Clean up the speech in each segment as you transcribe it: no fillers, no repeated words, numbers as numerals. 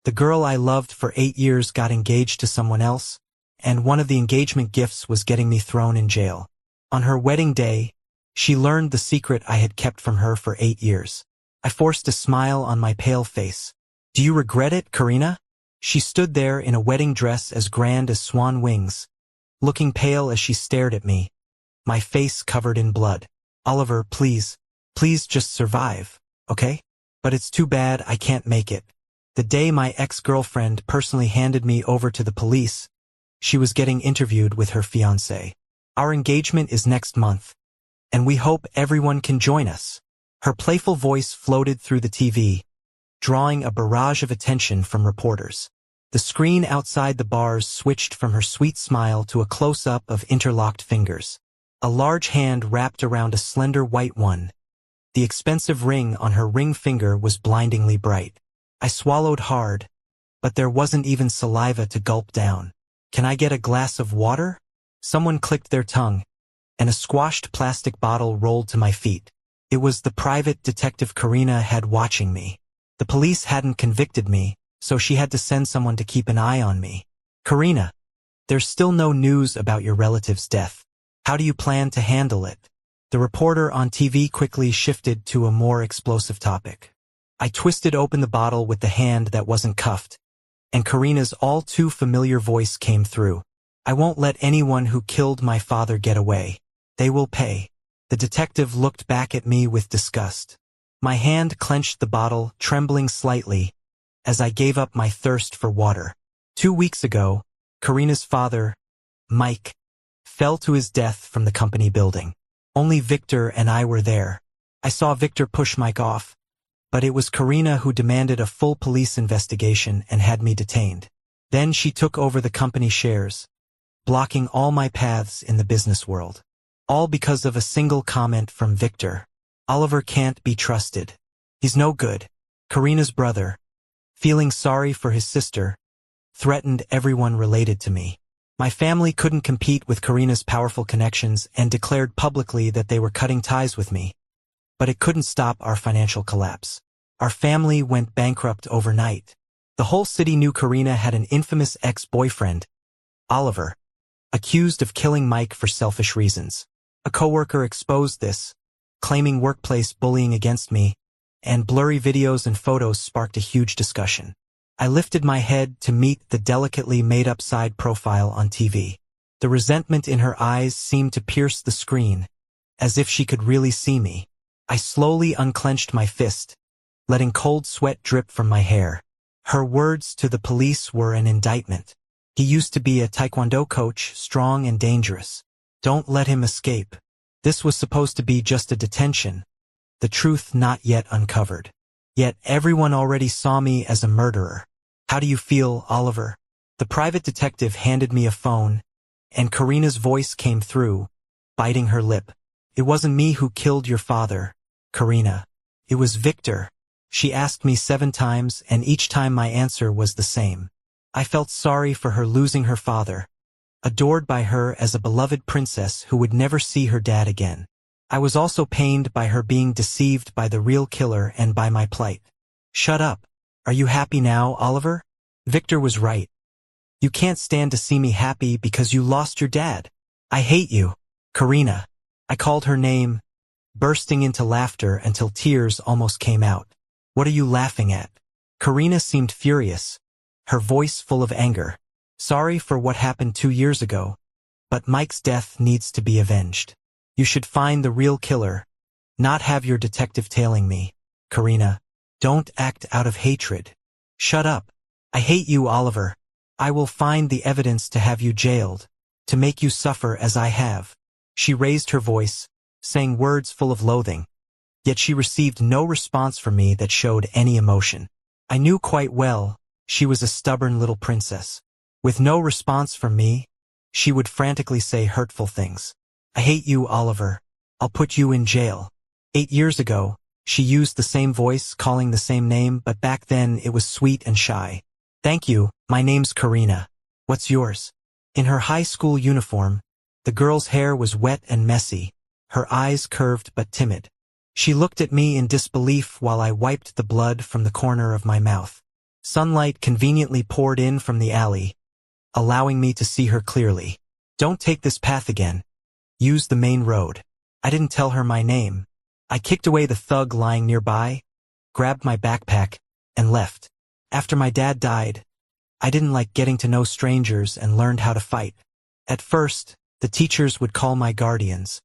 The girl I loved for 8 years got engaged to someone else, and one of the engagement gifts was getting me thrown in jail. On her wedding day, she learned the secret I had kept from her for 8 years. I forced a smile on my pale face. "Do you regret it, Karina?" She stood there in a wedding dress as grand as swan wings, looking pale as she stared at me, my face covered in blood. "Oliver, please just survive, okay? But it's too bad I can't make it." The day my ex-girlfriend personally handed me over to the police, she was getting interviewed with her fiancé. "Our engagement is next month, and we hope everyone can join us." Her playful voice floated through the TV, drawing a barrage of attention from reporters. The screen outside the bars switched from her sweet smile to a close-up of interlocked fingers. A large hand wrapped around a slender white one. The expensive ring on her ring finger was blindingly bright. I swallowed hard, but there wasn't even saliva to gulp down. "Can I get a glass of water?" Someone clicked their tongue, and a squashed plastic bottle rolled to my feet. It was the private detective Karina had watching me. The police hadn't convicted me, so she had to send someone to keep an eye on me. "Karina, there's still no news about your relative's death. How do you plan to handle it?" The reporter on TV quickly shifted to a more explosive topic. I twisted open the bottle with the hand that wasn't cuffed, and Karina's all-too-familiar voice came through. "I won't let anyone who killed my father get away. They will pay." The detective looked back at me with disgust. My hand clenched the bottle, trembling slightly, as I gave up my thirst for water. 2 weeks ago, Karina's father, Mike, fell to his death from the company building. Only Victor and I were there. I saw Victor push Mike off, but it was Karina who demanded a full police investigation and had me detained. Then she took over the company shares, blocking all my paths in the business world. All because of a single comment from Victor. "Oliver can't be trusted. He's no good." Karina's brother, feeling sorry for his sister, threatened everyone related to me. My family couldn't compete with Karina's powerful connections and declared publicly that they were cutting ties with me. But it couldn't stop our financial collapse. Our family went bankrupt overnight. The whole city knew Karina had an infamous ex-boyfriend, Oliver, accused of killing Mike for selfish reasons. A coworker exposed this, claiming workplace bullying against me, and blurry videos and photos sparked a huge discussion. I lifted my head to meet the delicately made-up side profile on TV. The resentment in her eyes seemed to pierce the screen, as if she could really see me. I slowly unclenched my fist, letting cold sweat drip from my hair. Her words to the police were an indictment. "He used to be a taekwondo coach, strong and dangerous. Don't let him escape." This was supposed to be just a detention, the truth not yet uncovered. Yet everyone already saw me as a murderer. "How do you feel, Oliver?" The private detective handed me a phone, and Karina's voice came through, biting her lip. "It wasn't me who killed your father, Karina. It was Victor." She asked me 7 times, and each time my answer was the same. I felt sorry for her losing her father, adored by her as a beloved princess who would never see her dad again. I was also pained by her being deceived by the real killer and by my plight. "Shut up. Are you happy now, Oliver? Victor was right. You can't stand to see me happy because you lost your dad. I hate you, Karina." I called her name, bursting into laughter until tears almost came out. "What are you laughing at?" Karina seemed furious, her voice full of anger. "Sorry for what happened 2 years ago, but Mike's death needs to be avenged. You should find the real killer, not have your detective tailing me. Karina, don't act out of hatred. Shut up. I hate you, Oliver. I will find the evidence to have you jailed, to make you suffer as I have." She raised her voice, saying words full of loathing. Yet she received no response from me that showed any emotion. I knew quite well she was a stubborn little princess. With no response from me, she would frantically say hurtful things. "I hate you, Oliver. I'll put you in jail." 8 years ago, she used the same voice, calling the same name, but back then it was sweet and shy. "Thank you, my name's Karina. What's yours?" In her high school uniform, the girl's hair was wet and messy, her eyes curved but timid. She looked at me in disbelief while I wiped the blood from the corner of my mouth. Sunlight conveniently poured in from the alley, allowing me to see her clearly. Don't take this path again. Use the main road. I didn't tell her my name. I kicked away the thug lying nearby, grabbed my backpack, and left. After my dad died, I didn't like getting to know strangers and learned how to fight. At first, the teachers would call my guardians,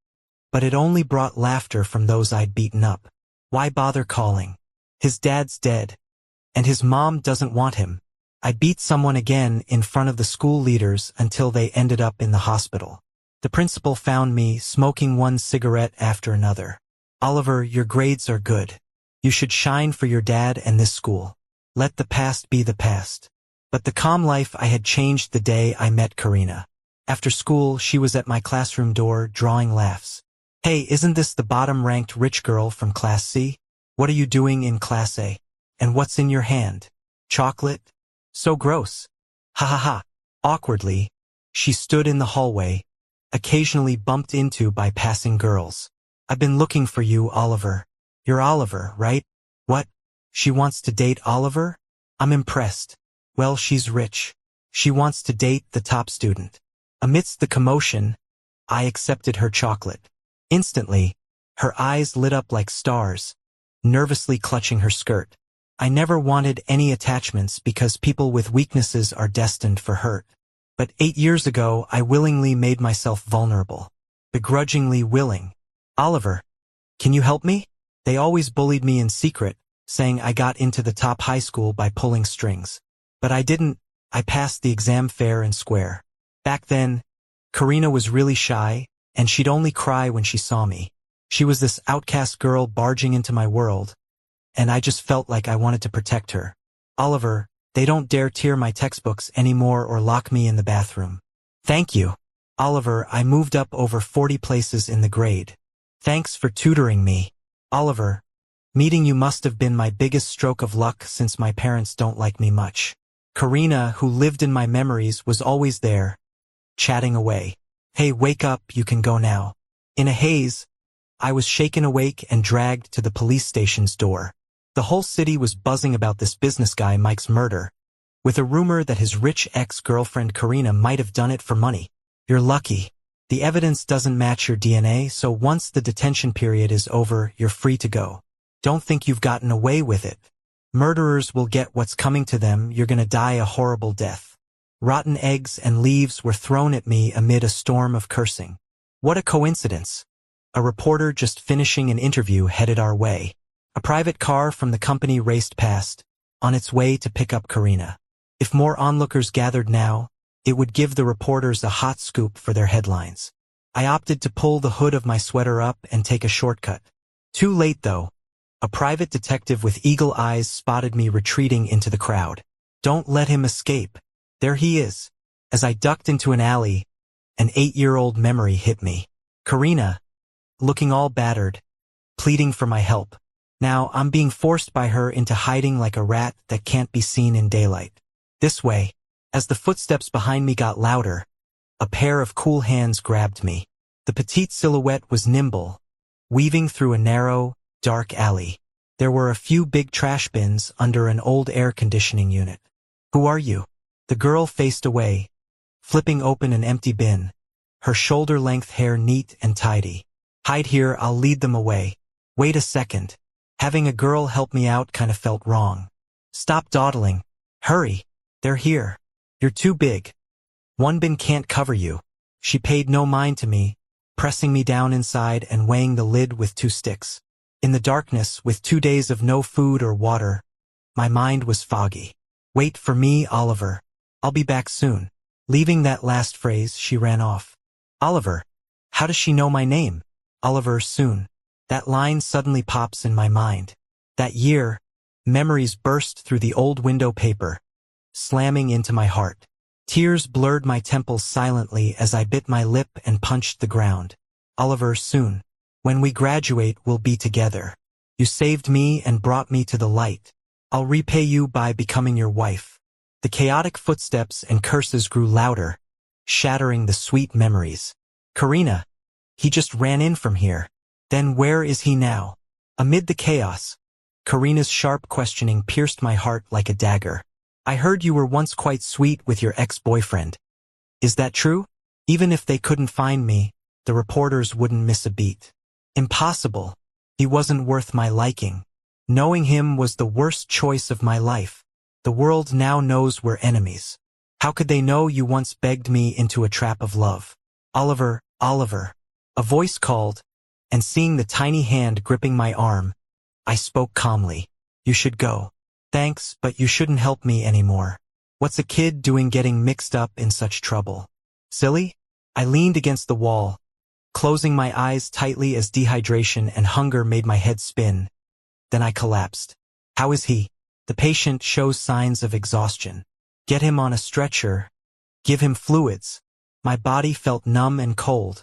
but it only brought laughter from those I'd beaten up. Why bother calling? His dad's dead, and his mom doesn't want him. I beat someone again in front of the school leaders until they ended up in the hospital. The principal found me smoking one cigarette after another. Oliver, your grades are good. You should shine for your dad and this school. Let the past be the past. But the calm life I had changed the day I met Karina. After school, she was at my classroom door drawing laughs. Hey, isn't this the bottom-ranked rich girl from Class C? What are you doing in Class A? And what's in your hand? Chocolate? So gross. Ha ha ha. Awkwardly, she stood in the hallway, occasionally bumped into by passing girls. I've been looking for you, Oliver. You're Oliver, right? What? She wants to date Oliver? I'm impressed. Well, she's rich. She wants to date the top student. Amidst the commotion, I accepted her chocolate. Instantly, her eyes lit up like stars, nervously clutching her skirt. I never wanted any attachments because people with weaknesses are destined for hurt. But 8 years ago, I willingly made myself vulnerable. Begrudgingly willing. Oliver, can you help me? They always bullied me in secret, saying I got into the top high school by pulling strings. But I didn't. I passed the exam fair and square. Back then, Karina was really shy, and she'd only cry when she saw me. She was this outcast girl barging into my world, and I just felt like I wanted to protect her. Oliver, they don't dare tear my textbooks anymore or lock me in the bathroom. Thank you. Oliver, I moved up over 40 places in the grade. Thanks for tutoring me. Oliver, meeting you must have been my biggest stroke of luck since my parents don't like me much. Karina, who lived in my memories, was always there, chatting away. Hey, wake up, you can go now. In a haze, I was shaken awake and dragged to the police station's door. The whole city was buzzing about this business guy Mike's murder, with a rumor that his rich ex-girlfriend Karina might have done it for money. You're lucky. The evidence doesn't match your DNA, so once the detention period is over, you're free to go. Don't think you've gotten away with it. Murderers will get what's coming to them. You're gonna die a horrible death. Rotten eggs and leaves were thrown at me amid a storm of cursing. What a coincidence. A reporter just finishing an interview headed our way. A private car from the company raced past, on its way to pick up Karina. If more onlookers gathered now, it would give the reporters a hot scoop for their headlines. I opted to pull the hood of my sweater up and take a shortcut. Too late, though. A private detective with eagle eyes spotted me retreating into the crowd. Don't let him escape. There he is. As I ducked into an alley, an 8-year-old memory hit me. Karina, looking all battered, pleading for my help. Now I'm being forced by her into hiding like a rat that can't be seen in daylight. This way. As the footsteps behind me got louder, a pair of cool hands grabbed me. The petite silhouette was nimble, weaving through a narrow, dark alley. There were a few big trash bins under an old air conditioning unit. Who are you? The girl faced away, flipping open an empty bin, her shoulder-length hair neat and tidy. Hide here, I'll lead them away. Wait a second. Having a girl help me out kinda felt wrong. Stop dawdling. Hurry. They're here. You're too big. One bin can't cover you. She paid no mind to me, pressing me down inside and weighing the lid with 2 sticks. In the darkness, with 2 days of no food or water, my mind was foggy. Wait for me, Oliver. I'll be back soon. Leaving that last phrase, she ran off. Oliver. How does she know my name? Oliver, soon. That line suddenly pops in my mind. That year, memories burst through the old window paper, slamming into my heart. Tears blurred my temples silently as I bit my lip and punched the ground. Oliver, soon. When we graduate, we'll be together. You saved me and brought me to the light. I'll repay you by becoming your wife. The chaotic footsteps and curses grew louder, shattering the sweet memories. Karina. He just ran in from here. Then where is he now? Amid the chaos, Karina's sharp questioning pierced my heart like a dagger. I heard you were once quite sweet with your ex-boyfriend. Is that true? Even if they couldn't find me, the reporters wouldn't miss a beat. Impossible. He wasn't worth my liking. Knowing him was the worst choice of my life. The world now knows we're enemies. How could they know you once begged me into a trap of love? Oliver, Oliver. A voice called, and seeing the tiny hand gripping my arm, I spoke calmly. You should go. Thanks, but you shouldn't help me anymore. What's a kid doing getting mixed up in such trouble? Silly? I leaned against the wall, closing my eyes tightly as dehydration and hunger made my head spin. Then I collapsed. How is he? The patient shows signs of exhaustion. Get him on a stretcher. Give him fluids. My body felt numb and cold.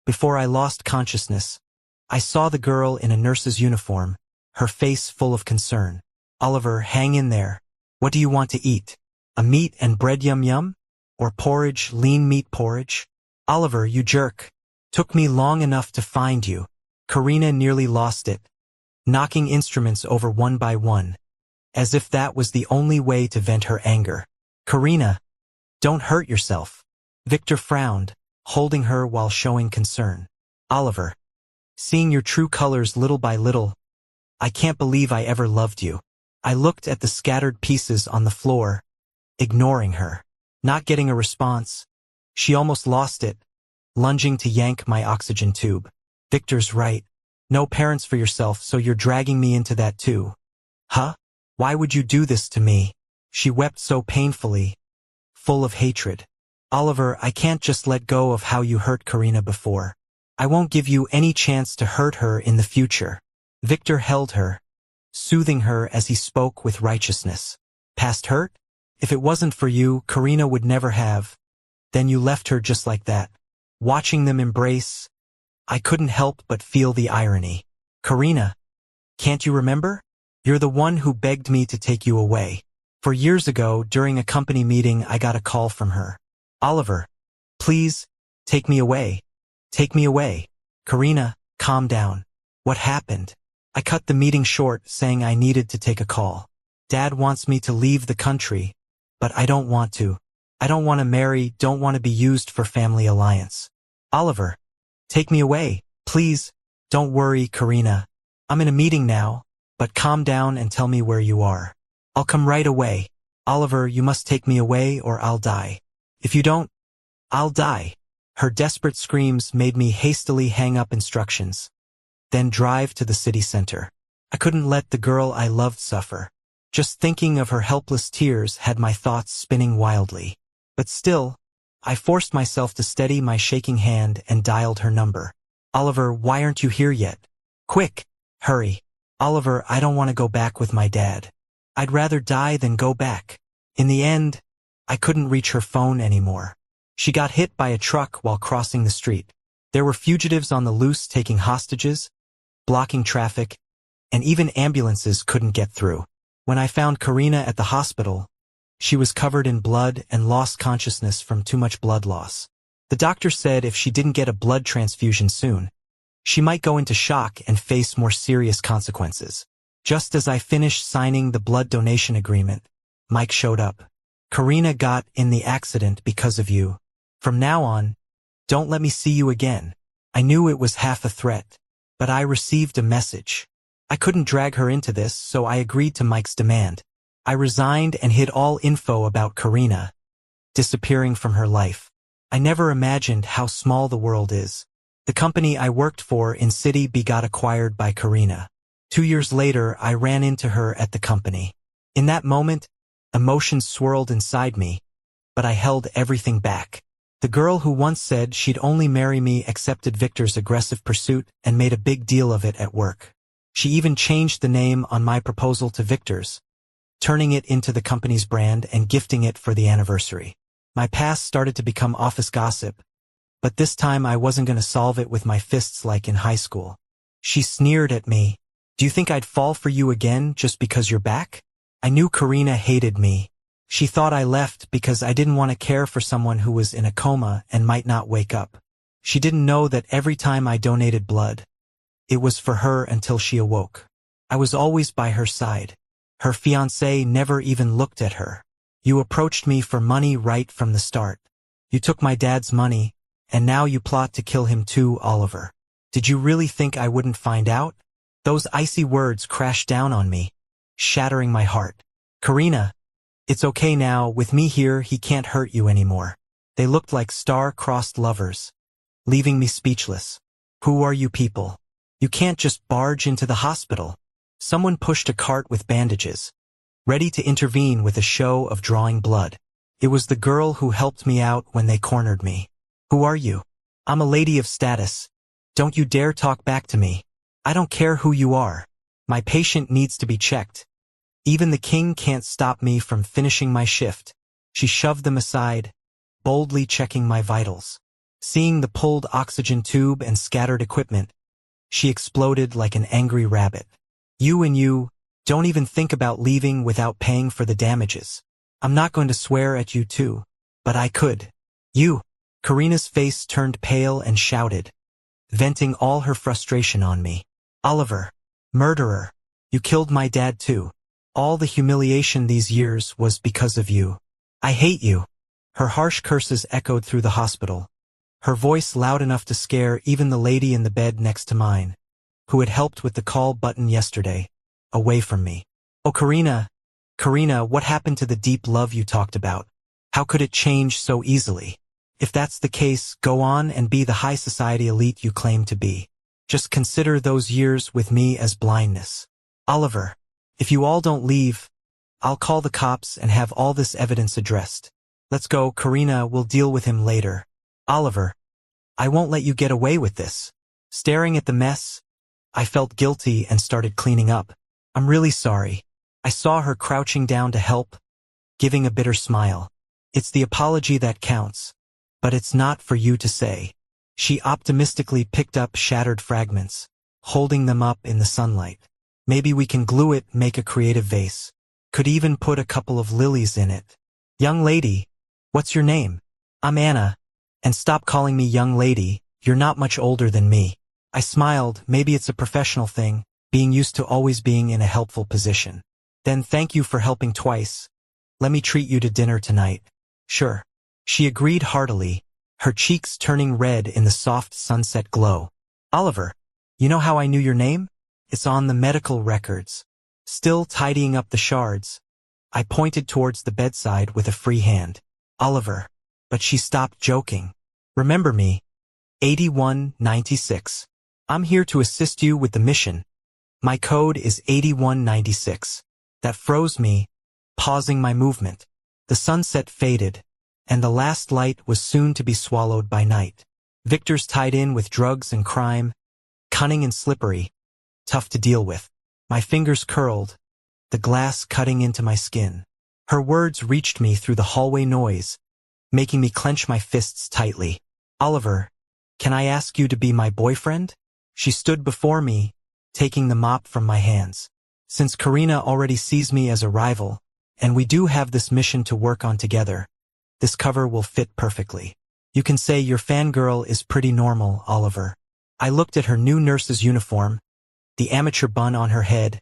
Before I lost consciousness, I saw the girl in a nurse's uniform, her face full of concern. Oliver, hang in there. What do you want to eat? A meat and bread yum-yum? Or porridge, lean meat porridge? Oliver, you jerk. Took me long enough to find you. Karina nearly lost it, knocking instruments over one by one, as if that was the only way to vent her anger. Karina, don't hurt yourself. Victor frowned, holding her while showing concern. Oliver, seeing your true colors little by little, I can't believe I ever loved you. I looked at the scattered pieces on the floor, ignoring her. Not getting a response, she almost lost it, lunging to yank my oxygen tube. Victor's right. No parents for yourself, so you're dragging me into that too. Huh? Why would you do this to me? She wept so painfully, full of hatred. Oliver, I can't just let go of how you hurt Karina before. I won't give you any chance to hurt her in the future. Victor held her, soothing her as he spoke with righteousness. Past hurt? If it wasn't for you, Karina would never have. Then you left her just like that. Watching them embrace, I couldn't help but feel the irony. Karina, can't you remember? You're the one who begged me to take you away. 4 years ago, during a company meeting, I got a call from her. Oliver, please, take me away. Take me away. Karina, calm down. What happened? I cut the meeting short, saying I needed to take a call. Dad wants me to leave the country, but I don't want to. I don't want to marry, don't want to be used for family alliance. Oliver, take me away, please. Don't worry, Karina. I'm in a meeting now, but calm down and tell me where you are. I'll come right away. Oliver, you must take me away or I'll die. If you don't, I'll die. Her desperate screams made me hastily hang up instructions, then drive to the city center. I couldn't let the girl I loved suffer. Just thinking of her helpless tears had my thoughts spinning wildly. But still, I forced myself to steady my shaking hand and dialed her number. Oliver, why aren't you here yet? Quick, hurry. Oliver, I don't want to go back with my dad. I'd rather die than go back. In the end, I couldn't reach her phone anymore. She got hit by a truck while crossing the street. There were fugitives on the loose taking hostages, blocking traffic, and even ambulances couldn't get through. When I found Karina at the hospital, she was covered in blood and lost consciousness from too much blood loss. The doctor said if she didn't get a blood transfusion soon, she might go into shock and face more serious consequences. Just as I finished signing the blood donation agreement, Mike showed up. Karina got in the accident because of you. From now on, don't let me see you again. I knew it was half a threat, but I received a message. I couldn't drag her into this, so I agreed to Mike's demand. I resigned and hid all info about Karina, disappearing from her life. I never imagined how small the world is. The company I worked for in City B got acquired by Karina. 2 years later, I ran into her at the company. In that moment, emotions swirled inside me, but I held everything back. The girl who once said she'd only marry me accepted Victor's aggressive pursuit and made a big deal of it at work. She even changed the name on my proposal to Victor's, turning it into the company's brand and gifting it for the anniversary. My past started to become office gossip, but this time I wasn't going to solve it with my fists like in high school. She sneered at me. Do you think I'd fall for you again just because you're back? I knew Karina hated me. She thought I left because I didn't want to care for someone who was in a coma and might not wake up. She didn't know that every time I donated blood, it was for her until she awoke. I was always by her side. Her fiancé never even looked at her. You approached me for money right from the start. You took my dad's money, and now you plot to kill him too, Oliver. Did you really think I wouldn't find out? Those icy words crashed down on me, shattering my heart. Karina, it's okay now, with me here he can't hurt you anymore. They looked like star-crossed lovers, leaving me speechless. Who are you people? You can't just barge into the hospital. Someone pushed a cart with bandages, ready to intervene with a show of drawing blood. It was the girl who helped me out when they cornered me. Who are you? I'm a lady of status. Don't you dare talk back to me. I don't care who you are. My patient needs to be checked. Even the king can't stop me from finishing my shift. She shoved them aside, boldly checking my vitals. Seeing the pulled oxygen tube and scattered equipment, she exploded like an angry rabbit. You, don't even think about leaving without paying for the damages. I'm not going to swear at you too, but I could. You. Karina's face turned pale and shouted, venting all her frustration on me. Oliver, murderer, you killed my dad too. All the humiliation these years was because of you. I hate you. Her harsh curses echoed through the hospital, her voice loud enough to scare even the lady in the bed next to mine, who had helped with the call button yesterday, away from me. Oh, Karina, what happened to the deep love you talked about? How could it change so easily? If that's the case, go on and be the high society elite you claim to be. Just consider those years with me as blindness. Oliver, if you all don't leave, I'll call the cops and have all this evidence addressed. Let's go, Karina, we'll deal with him later. Oliver, I won't let you get away with this. Staring at the mess, I felt guilty and started cleaning up. I'm really sorry. I saw her crouching down to help, giving a bitter smile. It's the apology that counts, but it's not for you to say. She optimistically picked up shattered fragments, holding them up in the sunlight. Maybe we can glue it, make a creative vase. Could even put a couple of lilies in it. Young lady, what's your name? I'm Anna. And stop calling me young lady, you're not much older than me. I smiled, maybe it's a professional thing, being used to always being in a helpful position. Then thank you for helping twice. Let me treat you to dinner tonight. Sure. She agreed heartily, her cheeks turning red in the soft sunset glow. Oliver, you know how I knew your name? It's on the medical records. Still tidying up the shards, I pointed towards the bedside with a free hand. Oliver. But she stopped joking. Remember me. 8196. I'm here to assist you with the mission. My code is 8196. That froze me, pausing my movement. The sunset faded, and the last light was soon to be swallowed by night. Victor's tied in with drugs and crime, cunning and slippery, tough to deal with. My fingers curled, the glass cutting into my skin. Her words reached me through the hallway noise, making me clench my fists tightly. Oliver, can I ask you to be my boyfriend? She stood before me, taking the mop from my hands. Since Karina already sees me as a rival, and we do have this mission to work on together, this cover will fit perfectly. You can say your fangirl is pretty normal, Oliver. I looked at her new nurse's uniform, the amateur bun on her head,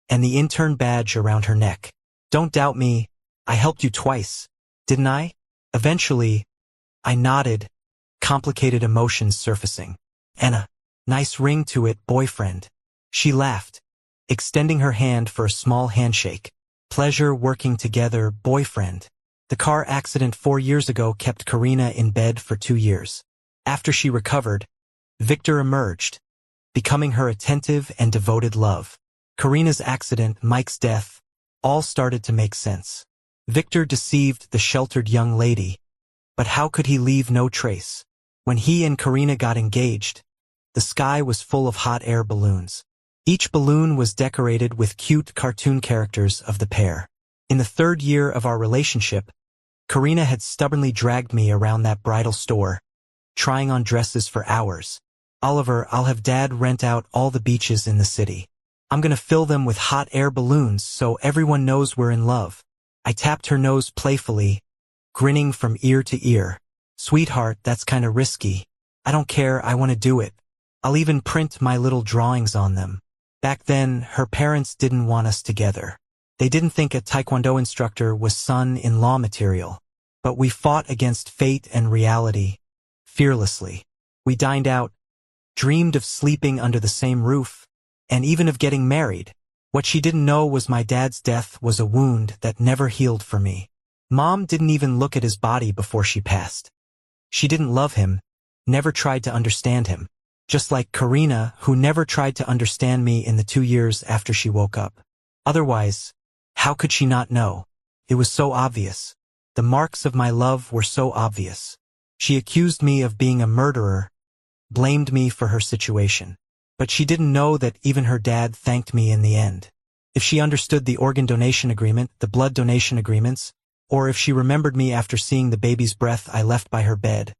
and the intern badge around her neck. Don't doubt me, I helped you twice, didn't I? Eventually, I nodded, complicated emotions surfacing. Anna, nice ring to it, boyfriend. She laughed, extending her hand for a small handshake. Pleasure working together, boyfriend. The car accident 4 years ago kept Karina in bed for 2 years. After she recovered, Victor emerged, becoming her attentive and devoted love. Karina's accident, Mike's death, all started to make sense. Victor deceived the sheltered young lady, but how could he leave no trace? When he and Karina got engaged, the sky was full of hot air balloons. Each balloon was decorated with cute cartoon characters of the pair. In the 3rd year of our relationship, Karina had stubbornly dragged me around that bridal store, trying on dresses for hours. Oliver, I'll have Dad rent out all the beaches in the city. I'm gonna fill them with hot air balloons so everyone knows we're in love. I tapped her nose playfully, grinning from ear to ear. Sweetheart, that's kinda risky. I don't care, I wanna do it. I'll even print my little drawings on them. Back then, her parents didn't want us together. They didn't think a taekwondo instructor was son-in-law material. But we fought against fate and reality, fearlessly. We dined out, dreamed of sleeping under the same roof, and even of getting married. What she didn't know was my dad's death was a wound that never healed for me. Mom didn't even look at his body before she passed. She didn't love him, never tried to understand him. Just like Karina, who never tried to understand me in the 2 years after she woke up. Otherwise, how could she not know? It was so obvious. The marks of my love were so obvious. She accused me of being a murderer, blamed me for her situation. But she didn't know that even her dad thanked me in the end. If she understood the organ donation agreement, the blood donation agreements, or if she remembered me after seeing the baby's breath I left by her bed,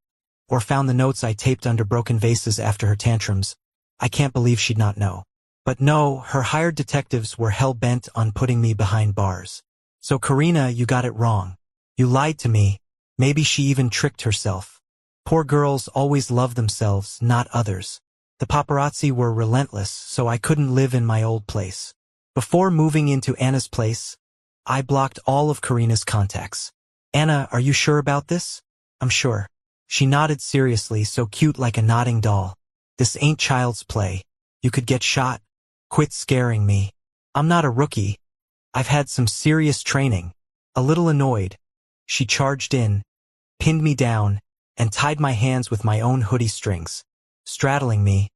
or found the notes I taped under broken vases after her tantrums, I can't believe she'd not know. But no, her hired detectives were hell-bent on putting me behind bars. So Karina, you got it wrong. You lied to me. Maybe she even tricked herself. Poor girls always love themselves, not others. The paparazzi were relentless, so I couldn't live in my old place. Before moving into Anna's place, I blocked all of Karina's contacts. Anna, are you sure about this? I'm sure. She nodded seriously, so cute like a nodding doll. This ain't child's play. You could get shot. Quit scaring me. I'm not a rookie. I've had some serious training. A little annoyed, she charged in, pinned me down, and tied my hands with my own hoodie strings. Straddling me,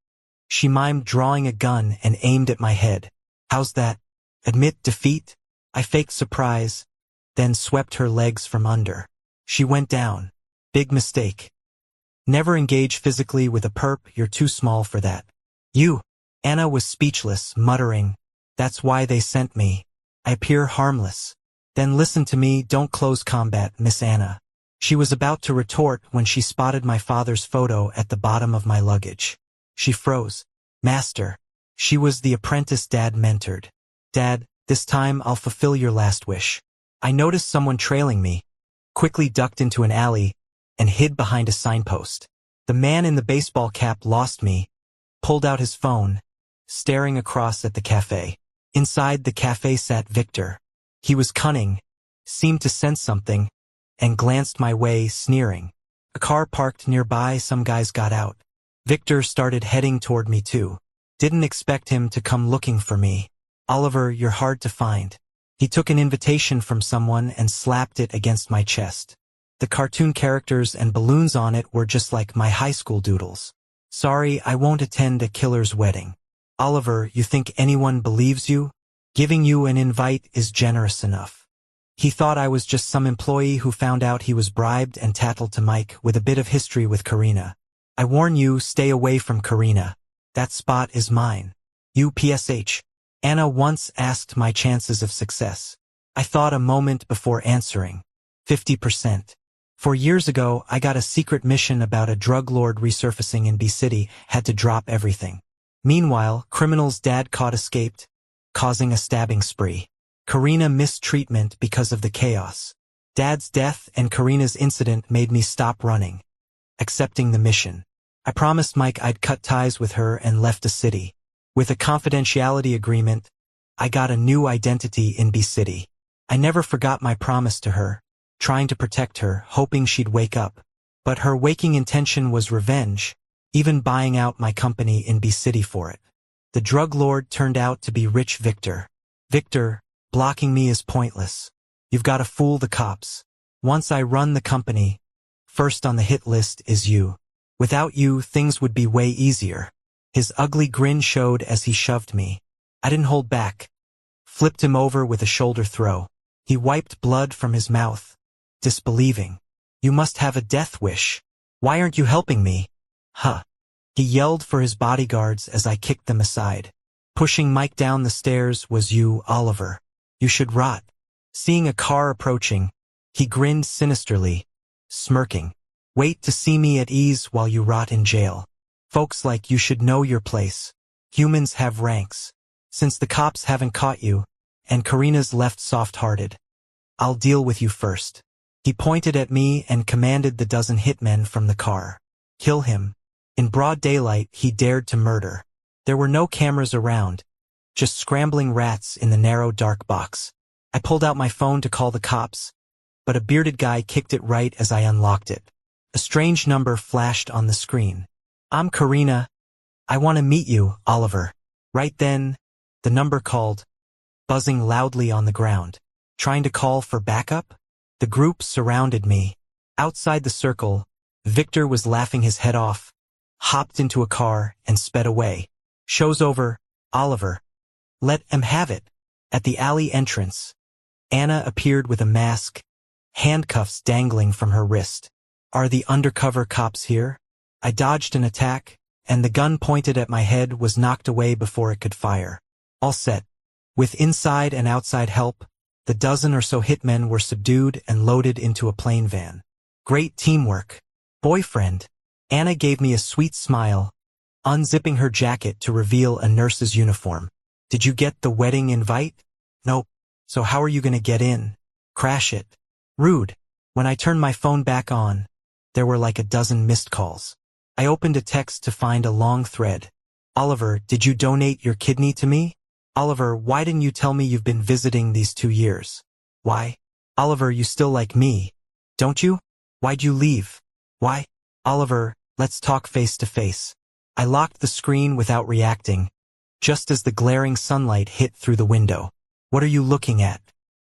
she mimed drawing a gun and aimed at my head. How's that? Admit defeat? I faked surprise, then swept her legs from under. She went down. Big mistake. Never engage physically with a perp, you're too small for that. You. Anna was speechless, muttering, that's why they sent me. I appear harmless. Then listen to me, don't close combat, Miss Anna. She was about to retort when she spotted my father's photo at the bottom of my luggage. She froze. Master. She was the apprentice Dad mentored. Dad, this time I'll fulfill your last wish. I noticed someone trailing me, quickly ducked into an alley, and hid behind a signpost. The man in the baseball cap lost me, pulled out his phone, staring across at the cafe. Inside the cafe sat Victor. He was cunning, seemed to sense something, and glanced my way, sneering. A car parked nearby, some guys got out. Victor started heading toward me too. Didn't expect him to come looking for me. Oliver, you're hard to find. He took an invitation from someone and slapped it against my chest. The cartoon characters and balloons on it were just like my high school doodles. Sorry, I won't attend a killer's wedding. Oliver, you think anyone believes you? Giving you an invite is generous enough. He thought I was just some employee who found out he was bribed and tattled to Mike with a bit of history with Karina. I warn you, stay away from Karina. That spot is mine. UPSH. Anna once asked my chances of success. I thought a moment before answering. 50%. 4 years ago, I got a secret mission about a drug lord resurfacing in B-City, had to drop everything. Meanwhile, criminal's dad caught escaped, causing a stabbing spree. Karina missed treatment because of the chaos. Dad's death and Karina's incident made me stop running, accepting the mission. I promised Mike I'd cut ties with her and left the city. With a confidentiality agreement, I got a new identity in B-City. I never forgot my promise to her, trying to protect her, hoping she'd wake up. But her waking intention was revenge, even buying out my company in B-City for it. The drug lord turned out to be Rich Victor. Victor, blocking me is pointless. You've got to fool the cops. Once I run the company, first on the hit list is you. Without you, things would be way easier. His ugly grin showed as he shoved me. I didn't hold back. Flipped him over with a shoulder throw. He wiped blood from his mouth, disbelieving. You must have a death wish. Why aren't you helping me? Huh. He yelled for his bodyguards as I kicked them aside. Pushing Mike down the stairs was you, Oliver. You should rot. Seeing a car approaching, he grinned sinisterly, smirking. Wait to see me at ease while you rot in jail. Folks like you should know your place. Humans have ranks. Since the cops haven't caught you, and Karina's left soft-hearted, I'll deal with you first. He pointed at me and commanded the dozen hitmen from the car. Kill him. In broad daylight, he dared to murder. There were no cameras around, just scrambling rats in the narrow dark box. I pulled out my phone to call the cops, but a bearded guy kicked it right as I unlocked it. A strange number flashed on the screen. "I'm Karina. I want to meet you, Oliver." Right then, the number called, buzzing loudly on the ground. Trying to call for backup? The group surrounded me. Outside the circle, Victor was laughing his head off, hopped into a car, and sped away. "Show's over, Oliver. Let 'em have it." At the alley entrance, Anna appeared with a mask, handcuffs dangling from her wrist. "Are the undercover cops here?" I dodged an attack, and the gun pointed at my head was knocked away before it could fire. All set. With inside and outside help, the dozen or so hitmen were subdued and loaded into a plane van. Great teamwork. "Boyfriend." Anna gave me a sweet smile, unzipping her jacket to reveal a nurse's uniform. "Did you get the wedding invite?" "Nope. So how are you gonna get in?" "Crash it." Rude. When I turned my phone back on, there were like a dozen missed calls. I opened a text to find a long thread. "Oliver, did you donate your kidney to me?" "Oliver, why didn't you tell me you've been visiting these 2 years?" "Why?" "Oliver, you still like me, don't you? Why'd you leave?" "Why?" "Oliver, let's talk face to face." I locked the screen without reacting, just as the glaring sunlight hit through the window. "What are you looking at?"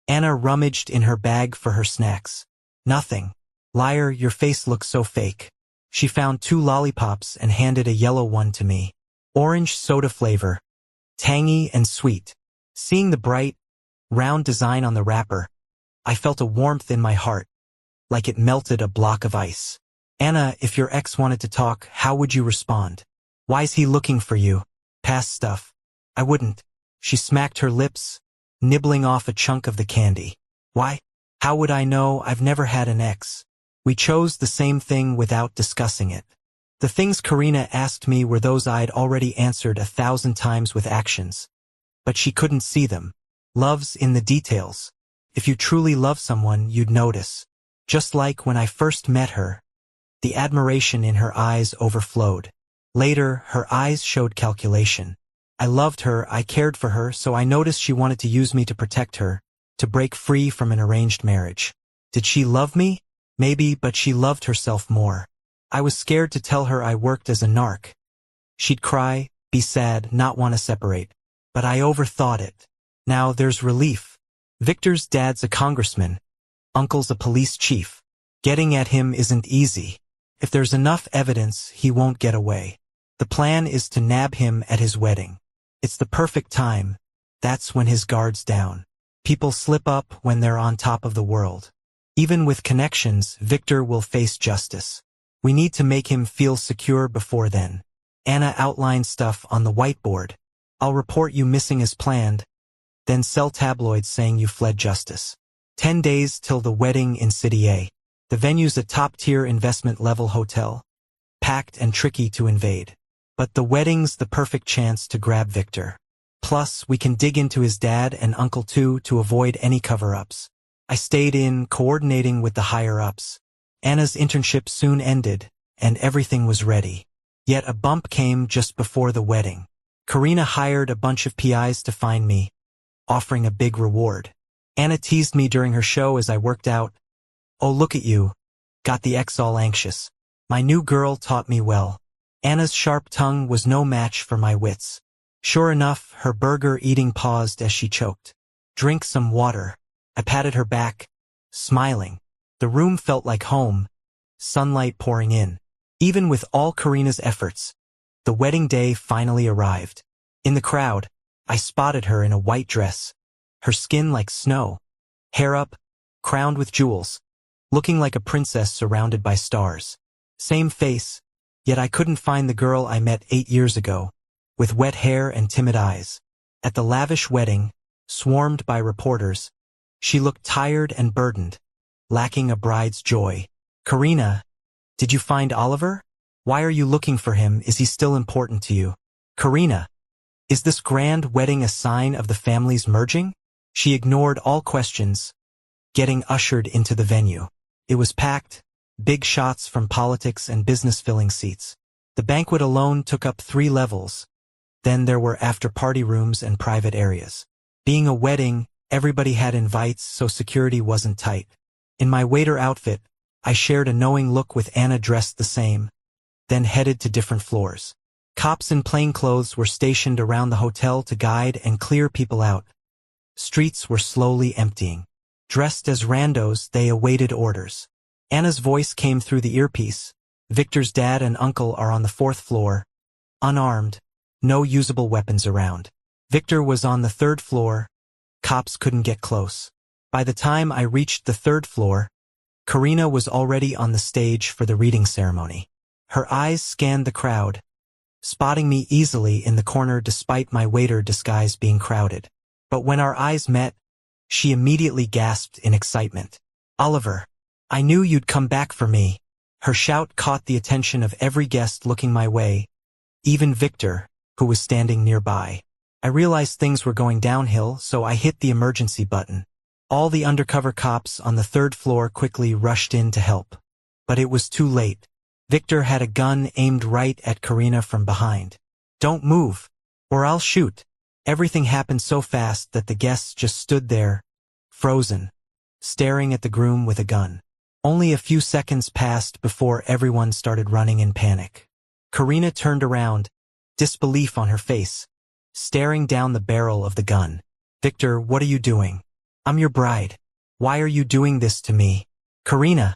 Anna rummaged in her bag for her snacks. "Nothing." "Liar, your face looks so fake." She found 2 lollipops and handed a yellow one to me. Orange soda flavor. Tangy and sweet. Seeing the bright, round design on the wrapper, I felt a warmth in my heart, like it melted a block of ice. "Anna, if your ex wanted to talk, how would you respond?" "Why's he looking for you?" "Past stuff." "I wouldn't." She smacked her lips, nibbling off a chunk of the candy. "Why?" "How would I know? I've never had an ex." We chose the same thing without discussing it. The things Karina asked me were those I'd already answered 1,000 times with actions. But she couldn't see them. Love's in the details. If you truly love someone, you'd notice. Just like when I first met her, the admiration in her eyes overflowed. Later, her eyes showed calculation. I loved her, I cared for her, so I noticed she wanted to use me to protect her, to break free from an arranged marriage. Did she love me? Maybe, but she loved herself more. I was scared to tell her I worked as a narc. She'd cry, be sad, not want to separate. But I overthought it. Now there's relief. Victor's dad's a congressman. Uncle's a police chief. Getting at him isn't easy. If there's enough evidence, he won't get away. The plan is to nab him at his wedding. It's the perfect time. That's when his guard's down. People slip up when they're on top of the world. Even with connections, Victor will face justice. We need to make him feel secure before then. Anna outlined stuff on the whiteboard. I'll report you missing as planned, then sell tabloids saying you fled justice. 10 days till the wedding in City A. The venue's a top-tier investment-level hotel, packed and tricky to invade. But the wedding's the perfect chance to grab Victor. Plus, we can dig into his dad and uncle too to avoid any cover-ups. I stayed in, coordinating with the higher-ups. Anna's internship soon ended, and everything was ready. Yet a bump came just before the wedding. Karina hired a bunch of PIs to find me, offering a big reward. Anna teased me during her show as I worked out. "Oh, look at you." Got the ex all anxious. My new girl taught me well. Anna's sharp tongue was no match for my wits. Sure enough, her burger eating paused as she choked. "Drink some water." I patted her back, smiling. The room felt like home, sunlight pouring in. Even with all Karina's efforts, the wedding day finally arrived. In the crowd, I spotted her in a white dress, her skin like snow, hair up, crowned with jewels, looking like a princess surrounded by stars. Same face, yet I couldn't find the girl I met 8 years ago, with wet hair and timid eyes. At the lavish wedding, swarmed by reporters, she looked tired and burdened, lacking a bride's joy. "Karina, did you find Oliver? Why are you looking for him? Is he still important to you?" "Karina, is this grand wedding a sign of the family's merging?" She ignored all questions, getting ushered into the venue. It was packed, big shots from politics and business filling seats. The banquet alone took up 3 levels, Then there were after-party rooms and private areas. Being a wedding, everybody had invites, so security wasn't tight. In my waiter outfit, I shared a knowing look with Anna dressed the same, then headed to different floors. Cops in plainclothes were stationed around the hotel to guide and clear people out. Streets were slowly emptying. Dressed as randos, they awaited orders. Anna's voice came through the earpiece. Victor's dad and uncle are on the 4th floor, unarmed, no usable weapons around. Victor was on the 3rd floor. Cops couldn't get close. By the time I reached the 3rd floor, Karina was already on the stage for the reading ceremony. Her eyes scanned the crowd, spotting me easily in the corner despite my waiter disguise being crowded. But when our eyes met, she immediately gasped in excitement. "Oliver, I knew you'd come back for me." Her shout caught the attention of every guest looking my way, even Victor, who was standing nearby. I realized things were going downhill, so I hit the emergency button. All the undercover cops on the 3rd floor quickly rushed in to help. But it was too late. Victor had a gun aimed right at Karina from behind. "Don't move, or I'll shoot." Everything happened so fast that the guests just stood there, frozen, staring at the groom with a gun. Only a few seconds passed before everyone started running in panic. Karina turned around, disbelief on her face, staring down the barrel of the gun. "Victor, what are you doing? I'm your bride. Why are you doing this to me?" "Karina,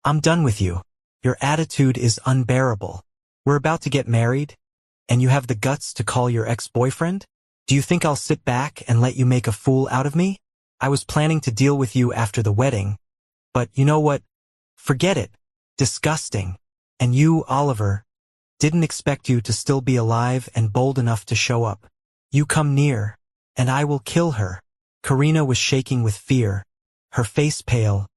I'm done with you. Your attitude is unbearable. We're about to get married, and you have the guts to call your ex-boyfriend? Do you think I'll sit back and let you make a fool out of me? I was planning to deal with you after the wedding, but you know what? Forget it. Disgusting. And you, Oliver, didn't expect you to still be alive and bold enough to show up. You come near, and I will kill her." Karina was shaking with fear, her face pale,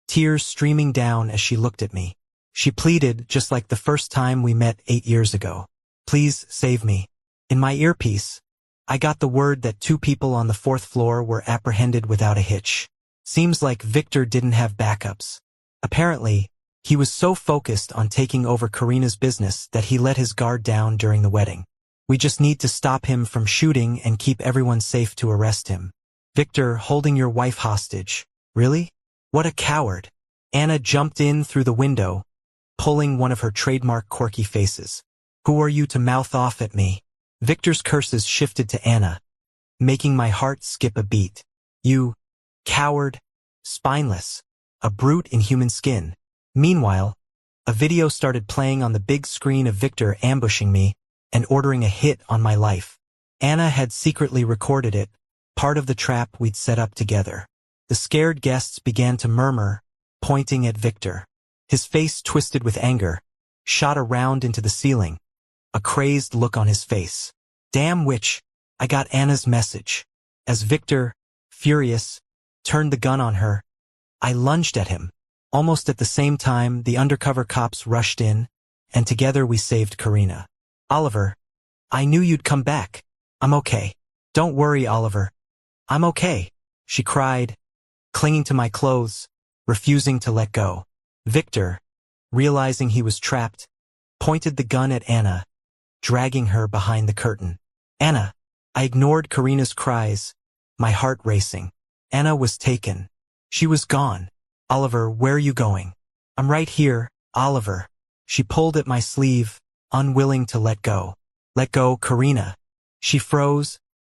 tears streaming down as she looked at me. She pleaded just like the first time we met 8 years ago. "Please save me." In my earpiece, I got the word that 2 people on the 4th floor were apprehended without a hitch. Seems like Victor didn't have backups. Apparently, he was so focused on taking over Karina's business that he let his guard down during the wedding. We just need to stop him from shooting and keep everyone safe to arrest him. "Victor, holding your wife hostage. Really? What a coward." Anna jumped in through the window, pulling one of her trademark quirky faces. "Who are you to mouth off at me?" Victor's curses shifted to Anna, making my heart skip a beat. "You coward, spineless, a brute in human skin." Meanwhile, a video started playing on the big screen of Victor ambushing me and ordering a hit on my life. Anna had secretly recorded it, part of the trap we'd set up together. The scared guests began to murmur, pointing at Victor. His face twisted with anger, shot around into the ceiling, a crazed look on his face. "Damn witch," I got Anna's message. As Victor, furious, turned the gun on her, I lunged at him. Almost at the same time, the undercover cops rushed in, and together we saved Karina. "Oliver, I knew you'd come back. I'm okay." "Don't worry, Oliver. I'm okay," she cried, clinging to my clothes, refusing to let go. Victor, realizing he was trapped, pointed the gun at Anna, dragging her behind the curtain. "Anna." I ignored Karina's cries, my heart racing. Anna was taken. She was gone. "Oliver, where are you going?" "I'm right here, Oliver." She pulled at my sleeve, unwilling to let go. "Let go, Karina." She froze,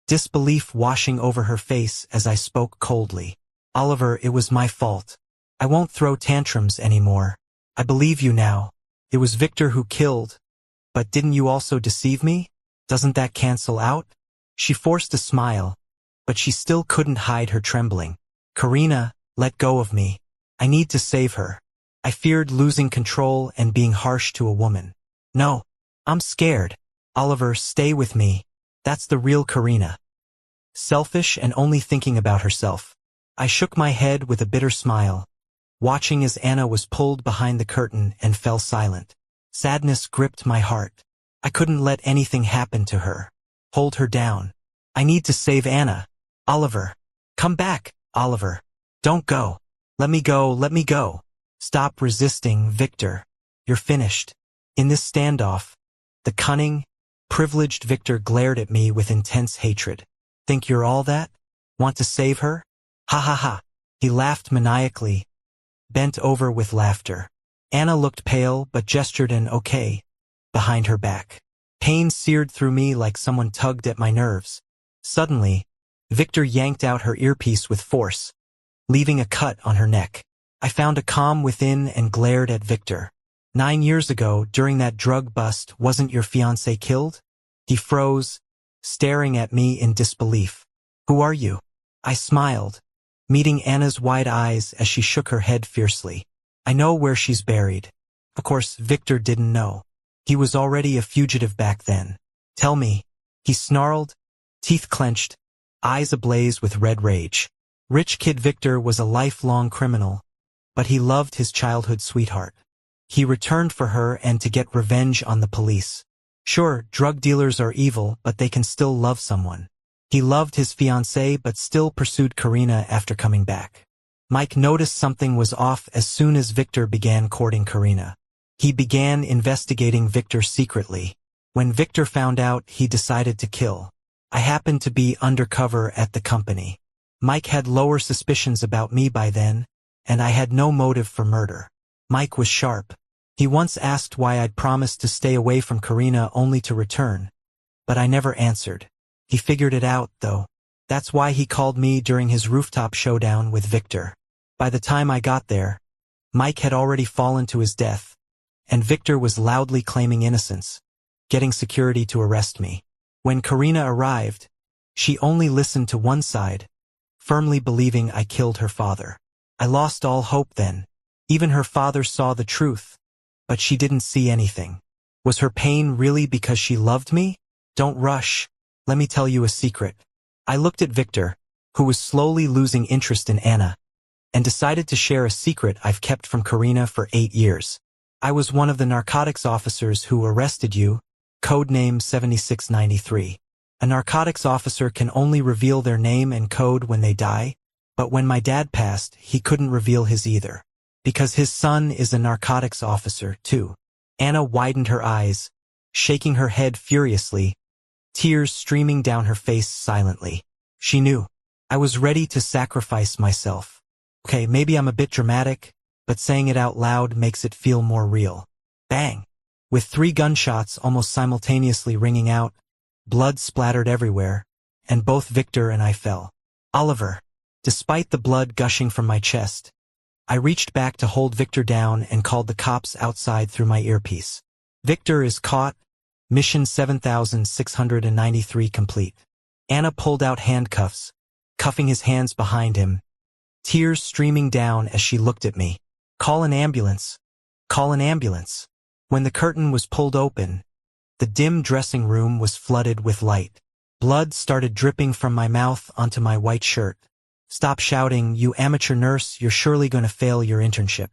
disbelief washing over her face as I spoke coldly. "Oliver, it was my fault. I won't throw tantrums anymore. I believe you now. It was Victor who killed. But didn't you also deceive me? Doesn't that cancel out?" She forced a smile, but she still couldn't hide her trembling. "Karina, let go of me. I need to save her." I feared losing control and being harsh to a woman. "No, I'm scared. Oliver, stay with me. That's the real Karina. Selfish and only thinking about herself." I shook my head with a bitter smile, watching as Anna was pulled behind the curtain and fell silent. Sadness gripped my heart. I couldn't let anything happen to her. Hold her down. I need to save Anna. "Oliver. Come back, Oliver. Don't go. Let me go, let me go." "Stop resisting, Victor. You're finished." In this standoff, the cunning, Privileged Victor glared at me with intense hatred. Think you're all that? Want to save her? Ha ha ha. He laughed maniacally, bent over with laughter. Anna looked pale but gestured an okay behind her back. Pain seared through me like someone tugged at my nerves. Suddenly, Victor yanked out her earpiece with force, leaving a cut on her neck. I found a calm within and glared at Victor. 9 years ago, during that drug bust, wasn't your fiancé killed? He froze, staring at me in disbelief. Who are you? I smiled, meeting Anna's wide eyes as she shook her head fiercely. I know where she's buried. Of course, Victor didn't know. He was already a fugitive back then. Tell me, he snarled, teeth clenched, eyes ablaze with red rage. Rich kid Victor was a lifelong criminal, but he loved his childhood sweetheart. He returned for her and to get revenge on the police. Sure, drug dealers are evil, but they can still love someone. He loved his fiancée but still pursued Karina after coming back. Mike noticed something was off as soon as Victor began courting Karina. He began investigating Victor secretly. When Victor found out, he decided to kill. I happened to be undercover at the company. Mike had lower suspicions about me by then, and I had no motive for murder. Mike was sharp. He once asked why I'd promised to stay away from Karina only to return, but I never answered. He figured it out, though. That's why he called me during his rooftop showdown with Victor. By the time I got there, Mike had already fallen to his death, and Victor was loudly claiming innocence, getting security to arrest me. When Karina arrived, she only listened to one side, firmly believing I killed her father. I lost all hope then. Even her father saw the truth, but she didn't see anything. Was her pain really because she loved me? Don't rush. Let me tell you a secret. I looked at Victor, who was slowly losing interest in Anna, and decided to share a secret I've kept from Karina for 8 years. I was one of the narcotics officers who arrested you, codename 7693. A narcotics officer can only reveal their name and code when they die, but when my dad passed, he couldn't reveal his either. Because his son is a narcotics officer, too. Anna widened her eyes, shaking her head furiously, tears streaming down her face silently. She knew. I was ready to sacrifice myself. Okay, maybe I'm a bit dramatic, but saying it out loud makes it feel more real. Bang! With 3 gunshots almost simultaneously ringing out, blood splattered everywhere, and both Victor and I fell. Oliver. Despite the blood gushing from my chest, I reached back to hold Victor down and called the cops outside through my earpiece. Victor is caught. Mission 7693 complete. Anna pulled out handcuffs, cuffing his hands behind him, tears streaming down as she looked at me. Call an ambulance. Call an ambulance. When the curtain was pulled open, the dim dressing room was flooded with light. Blood started dripping from my mouth onto my white shirt. Stop shouting, you amateur nurse, you're surely going to fail your internship.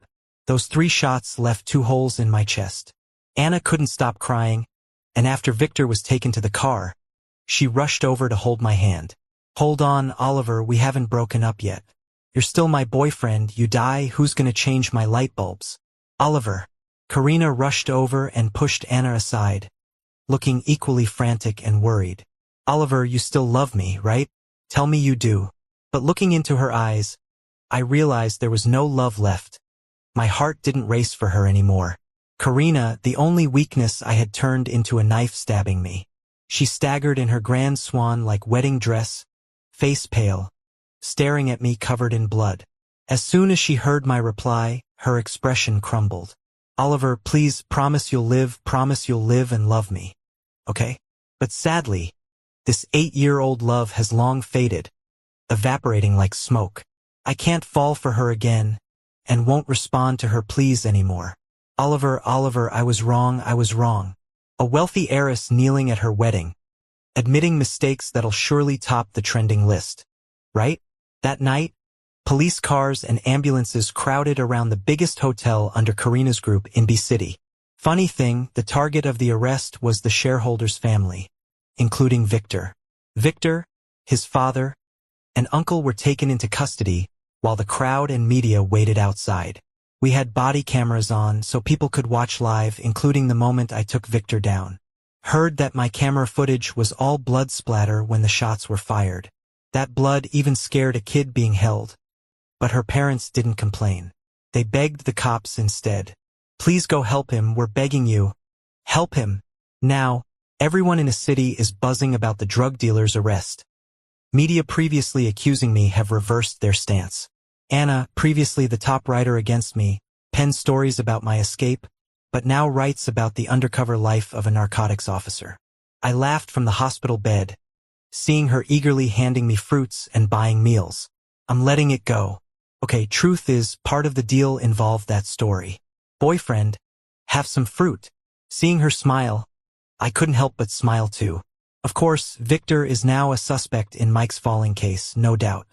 Those 3 shots left 2 holes in my chest. Anna couldn't stop crying, and after Victor was taken to the car, she rushed over to hold my hand. Hold on, Oliver, we haven't broken up yet. You're still my boyfriend. You die, who's going to change my light bulbs? Oliver. Karina rushed over and pushed Anna aside, looking equally frantic and worried. Oliver, you still love me, right? Tell me you do. But looking into her eyes, I realized there was no love left. My heart didn't race for her anymore. Karina, the only weakness I had turned into a knife stabbing me. She staggered in her grand swan-like wedding dress, face pale, staring at me covered in blood. As soon as she heard my reply, her expression crumbled. Oliver, please promise you'll live and love me. Okay? But sadly, this 8-year-old love has long faded, evaporating like smoke. I can't fall for her again, and won't respond to her pleas anymore. Oliver, I was wrong. A wealthy heiress kneeling at her wedding, admitting mistakes that'll surely top the trending list. Right? That night, police cars and ambulances crowded around the biggest hotel under Karina's group in B-City. Funny thing, the target of the arrest was the shareholder's family, including Victor. Victor, his father, and uncle were taken into custody, while the crowd and media waited outside. We had body cameras on so people could watch live, including the moment I took Victor down. Heard that my camera footage was all blood splatter when the shots were fired. That blood even scared a kid being held. But her parents didn't complain. They begged the cops instead. Please go help him, we're begging you. Help him. Now, everyone in a city is buzzing about the drug dealer's arrest. Media previously accusing me have reversed their stance. Anna, previously the top writer against me, penned stories about my escape, but now writes about the undercover life of a narcotics officer. I laughed from the hospital bed, seeing her eagerly handing me fruits and buying meals. I'm letting it go. Okay, truth is, part of the deal involved that story. Boyfriend, have some fruit. Seeing her smile, I couldn't help but smile too. Of course, Victor is now a suspect in Mike's falling case, no doubt.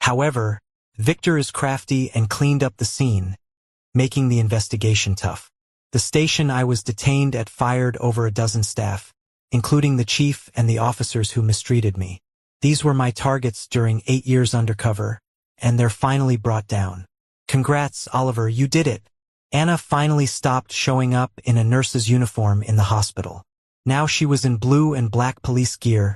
However, Victor is crafty and cleaned up the scene, making the investigation tough. The station I was detained at fired over a dozen staff, including the chief and the officers who mistreated me. These were my targets during 8 years undercover, and they're finally brought down. Congrats, Oliver, you did it. Anna finally stopped showing up in a nurse's uniform in the hospital. Now she was in blue and black police gear,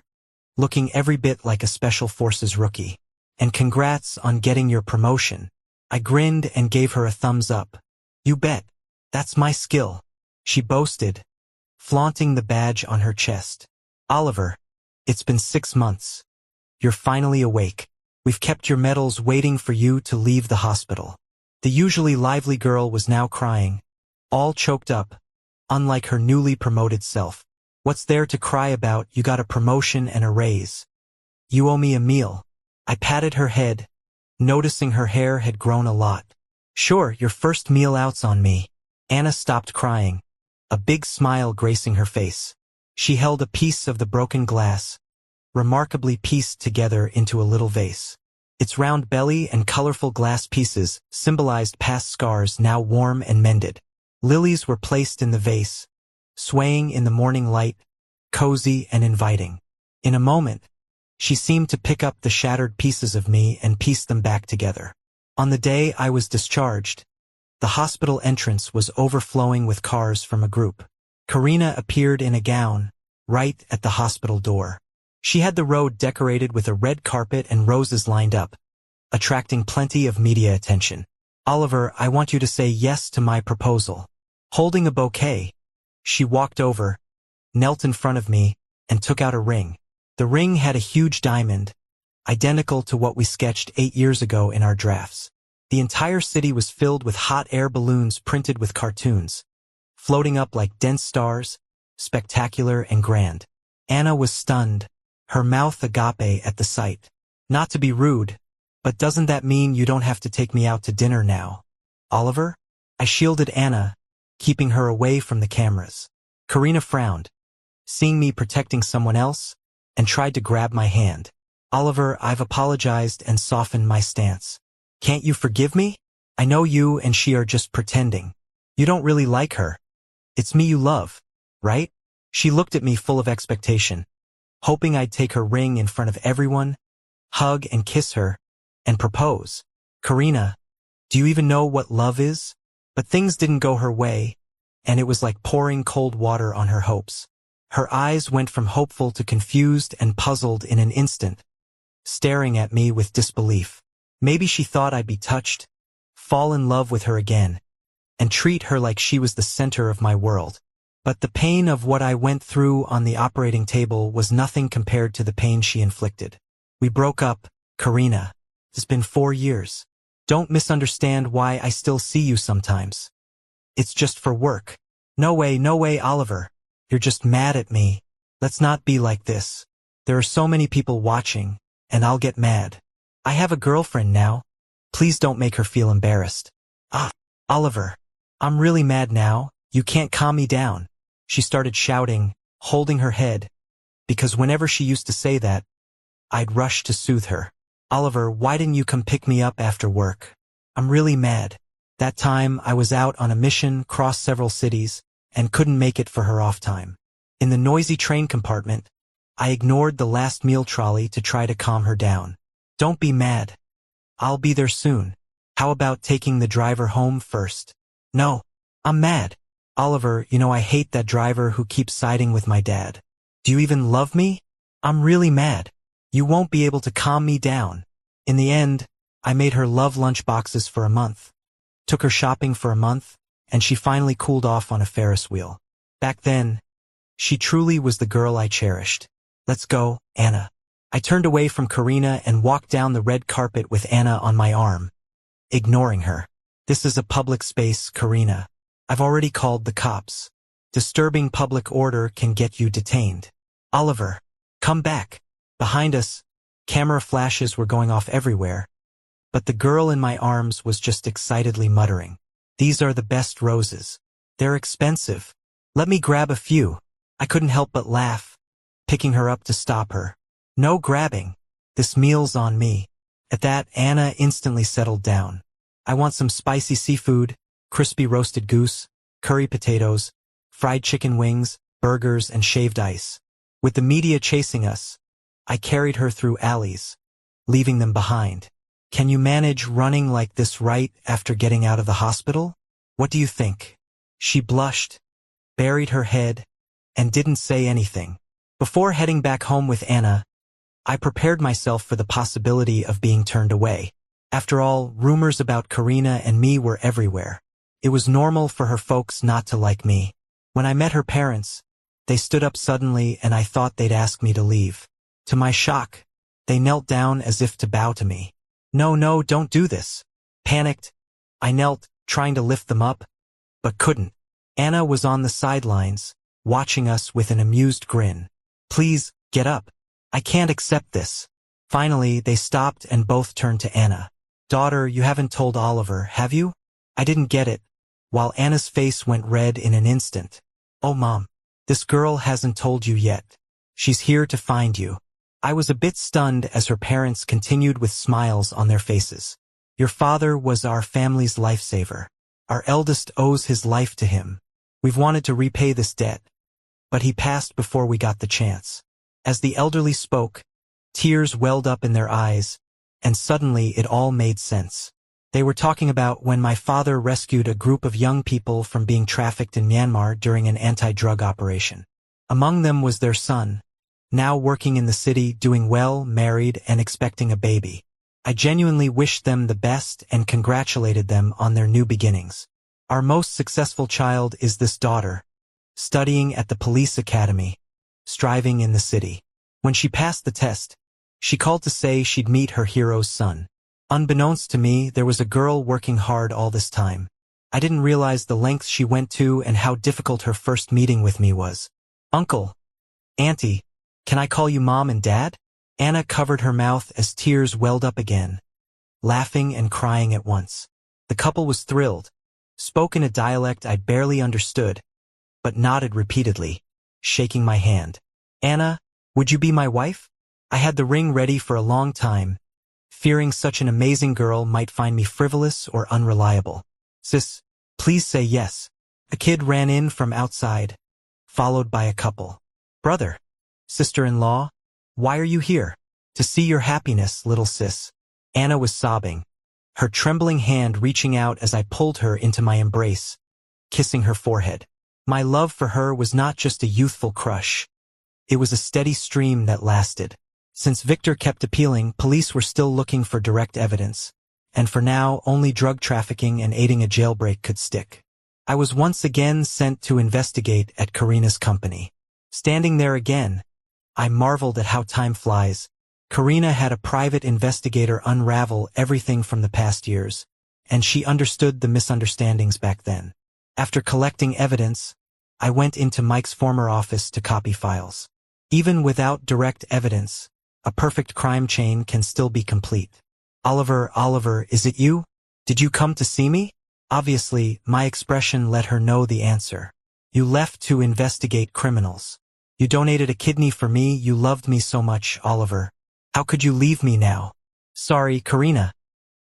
looking every bit like a Special Forces rookie. And congrats on getting your promotion. I grinned and gave her a thumbs up. You bet. That's my skill, she boasted, flaunting the badge on her chest. Oliver, it's been 6 months. You're finally awake. We've kept your medals waiting for you to leave the hospital. The usually lively girl was now crying, all choked up, unlike her newly promoted self. What's there to cry about? You got a promotion and a raise. You owe me a meal. I patted her head, noticing her hair had grown a lot. Sure, your first meal out's on me. Anna stopped crying, a big smile gracing her face. She held a piece of the broken glass, remarkably pieced together into a little vase. Its round belly and colorful glass pieces symbolized past scars now warm and mended. Lilies were placed in the vase, swaying in the morning light, cozy and inviting. In a moment, she seemed to pick up the shattered pieces of me and piece them back together. On the day I was discharged, the hospital entrance was overflowing with cars from a group. Karina appeared in a gown, right at the hospital door. She had the road decorated with a red carpet and roses lined up, attracting plenty of media attention. Oliver, I want you to say yes to my proposal. Holding a bouquet, she walked over, knelt in front of me, and took out a ring. The ring had a huge diamond, identical to what we sketched 8 years ago in our drafts. The entire city was filled with hot air balloons printed with cartoons, floating up like dense stars, spectacular and grand. Anna was stunned, her mouth agape at the sight. Not to be rude, but doesn't that mean you don't have to take me out to dinner now, Oliver? I shielded Anna, keeping her away from the cameras. Karina frowned, seeing me protecting someone else, and tried to grab my hand. Oliver, I've apologized and softened my stance. Can't you forgive me? I know you and she are just pretending. You don't really like her. It's me you love, right? She looked at me full of expectation, hoping I'd take her ring in front of everyone, hug and kiss her, and propose. Karina, do you even know what love is? But things didn't go her way, and it was like pouring cold water on her hopes. Her eyes went from hopeful to confused and puzzled in an instant, staring at me with disbelief. Maybe she thought I'd be touched, fall in love with her again, and treat her like she was the center of my world. But the pain of what I went through on the operating table was nothing compared to the pain she inflicted. We broke up, Karina. It's been 4 years. Don't misunderstand why I still see you sometimes. It's just for work. No way, Oliver. You're just mad at me. Let's not be like this. There are so many people watching, and I'll get mad. I have a girlfriend now. Please don't make her feel embarrassed. Oliver, I'm really mad now. You can't calm me down. She started shouting, holding her head, because whenever she used to say that, I'd rush to soothe her. Oliver, why didn't you come pick me up after work? I'm really mad. That time I was out on a mission, crossed several cities, and couldn't make it for her off time. In the noisy train compartment, I ignored the last meal trolley to try to calm her down. Don't be mad. I'll be there soon. How about taking the driver home first? No, I'm mad. Oliver, I hate that driver who keeps siding with my dad. Do you even love me? I'm really mad. You won't be able to calm me down. In the end, I made her love lunchboxes for a month, took her shopping for a month, and she finally cooled off on a Ferris wheel. Back then, she truly was the girl I cherished. Let's go, Anna. I turned away from Karina and walked down the red carpet with Anna on my arm, ignoring her. This is a public space, Karina. I've already called the cops. Disturbing public order can get you detained. Oliver, come back. Behind us, camera flashes were going off everywhere, but the girl in my arms was just excitedly muttering, "These are the best roses. They're expensive. Let me grab a few." I couldn't help but laugh, picking her up to stop her. "No grabbing. This meal's on me." At that, Anna instantly settled down. "I want some spicy seafood, crispy roasted goose, curry potatoes, fried chicken wings, burgers, and shaved ice." With the media chasing us, I carried her through alleys, leaving them behind. "Can you manage running like this right after getting out of the hospital? What do you think?" She blushed, buried her head, and didn't say anything. Before heading back home with Anna, I prepared myself for the possibility of being turned away. After all, rumors about Karina and me were everywhere. It was normal for her folks not to like me. When I met her parents, they stood up suddenly and I thought they'd ask me to leave. To my shock, they knelt down as if to bow to me. No, don't do this." Panicked, I knelt, trying to lift them up, but couldn't. Anna was on the sidelines, watching us with an amused grin. "Please, get up. I can't accept this." Finally, they stopped and both turned to Anna. "Daughter, you haven't told Oliver, have you?" I didn't get it, while Anna's face went red in an instant. "Oh, Mom, this girl hasn't told you yet. She's here to find you." I was a bit stunned as her parents continued with smiles on their faces. "Your father was our family's lifesaver. Our eldest owes his life to him. We've wanted to repay this debt, but he passed before we got the chance." As the elderly spoke, tears welled up in their eyes, and suddenly it all made sense. They were talking about when my father rescued a group of young people from being trafficked in Myanmar during an anti-drug operation. Among them was their son, now working in the city, doing well, married, and expecting a baby. I genuinely wished them the best and congratulated them on their new beginnings. Our most successful child is this daughter, studying at the police academy, striving in the city. When she passed the test, she called to say she'd meet her hero's son. Unbeknownst to me, there was a girl working hard all this time. I didn't realize the lengths she went to and how difficult her first meeting with me was. "Uncle, Auntie, can I call you Mom and Dad?" Anna covered her mouth as tears welled up again, laughing and crying at once. The couple was thrilled, spoke in a dialect I barely understood, but nodded repeatedly, shaking my hand. "Anna, would you be my wife?" I had the ring ready for a long time, fearing such an amazing girl might find me frivolous or unreliable. "Sis, please say yes." A kid ran in from outside, followed by a couple. "Brother, sister-in-law, why are you here?" "To see your happiness, little sis." Anna was sobbing, her trembling hand reaching out as I pulled her into my embrace, kissing her forehead. My love for her was not just a youthful crush. It was a steady stream that lasted. Since Victor kept appealing, police were still looking for direct evidence, and for now, only drug trafficking and aiding a jailbreak could stick. I was once again sent to investigate at Karina's company. Standing there again, I marveled at how time flies. Karina had a private investigator unravel everything from the past years, and she understood the misunderstandings back then. After collecting evidence, I went into Mike's former office to copy files. Even without direct evidence, a perfect crime chain can still be complete. Oliver, is it you? Did you come to see me?" Obviously, my expression let her know the answer. "You left to investigate criminals. You donated a kidney for me. You loved me so much, Oliver. How could you leave me now?" "Sorry, Karina.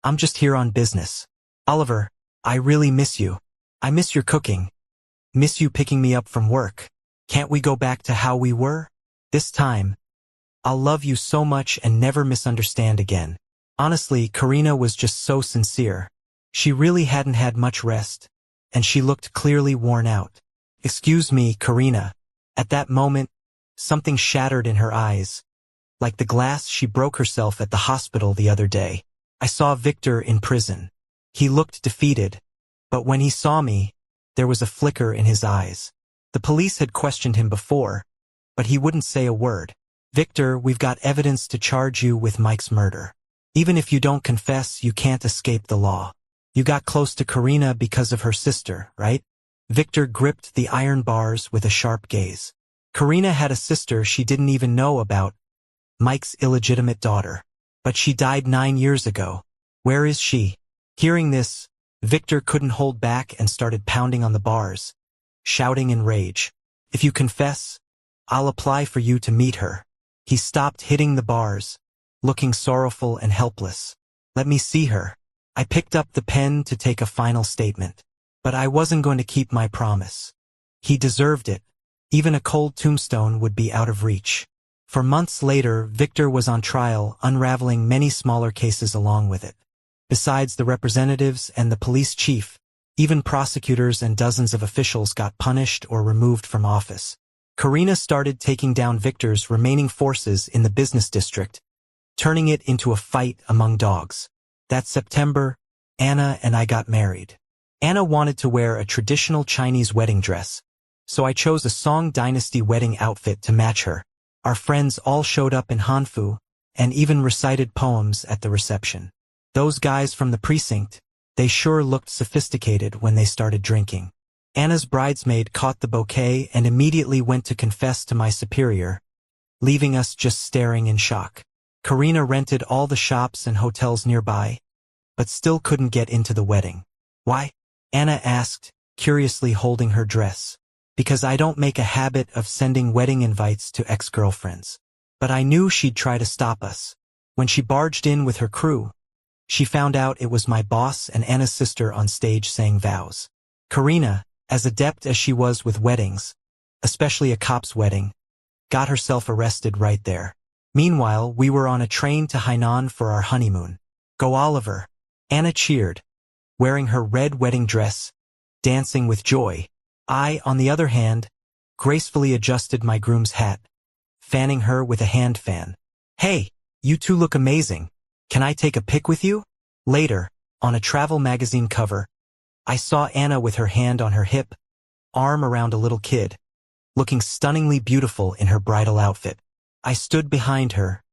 I'm just here on business." "Oliver, I really miss you. I miss your cooking. Miss you picking me up from work. Can't we go back to how we were? This time, I'll love you so much and never misunderstand again." Honestly, Karina was just so sincere. She really hadn't had much rest, and she looked clearly worn out. "Excuse me, Karina." At that moment, something shattered in her eyes, like the glass she broke herself at the hospital the other day. I saw Victor in prison. He looked defeated, but when he saw me, there was a flicker in his eyes. The police had questioned him before, but he wouldn't say a word. "Victor, we've got evidence to charge you with Mike's murder. Even if you don't confess, you can't escape the law. You got close to Karina because of her sister, right?" Victor gripped the iron bars with a sharp gaze. "Karina had a sister she didn't even know about, Mike's illegitimate daughter. But she died 9 years ago. Where is she?" Hearing this, Victor couldn't hold back and started pounding on the bars, shouting in rage. "If you confess, I'll apply for you to meet her." He stopped hitting the bars, looking sorrowful and helpless. "Let me see her." I picked up the pen to take a final statement. But I wasn't going to keep my promise. He deserved it. Even a cold tombstone would be out of reach. For months later, Victor was on trial, unraveling many smaller cases along with it. Besides the representatives and the police chief, even prosecutors and dozens of officials got punished or removed from office. Karina started taking down Victor's remaining forces in the business district, turning it into a fight among dogs. That September, Anna and I got married. Anna wanted to wear a traditional Chinese wedding dress, so I chose a Song Dynasty wedding outfit to match her. Our friends all showed up in Hanfu, and even recited poems at the reception. Those guys from the precinct, they sure looked sophisticated when they started drinking. Anna's bridesmaid caught the bouquet and immediately went to confess to my superior, leaving us just staring in shock. Karina rented all the shops and hotels nearby, but still couldn't get into the wedding. "Why?" Anna asked, curiously holding her dress. "Because I don't make a habit of sending wedding invites to ex-girlfriends." But I knew she'd try to stop us. When she barged in with her crew, she found out it was my boss and Anna's sister on stage saying vows. Karina, as adept as she was with weddings, especially a cop's wedding, got herself arrested right there. Meanwhile, we were on a train to Hainan for our honeymoon. "Go Oliver!" Anna cheered, wearing her red wedding dress, dancing with joy. I, on the other hand, gracefully adjusted my groom's hat, fanning her with a hand fan. "Hey, you two look amazing. Can I take a pic with you?" Later, on a travel magazine cover, I saw Anna with her hand on her hip, arm around a little kid, looking stunningly beautiful in her bridal outfit. I stood behind her,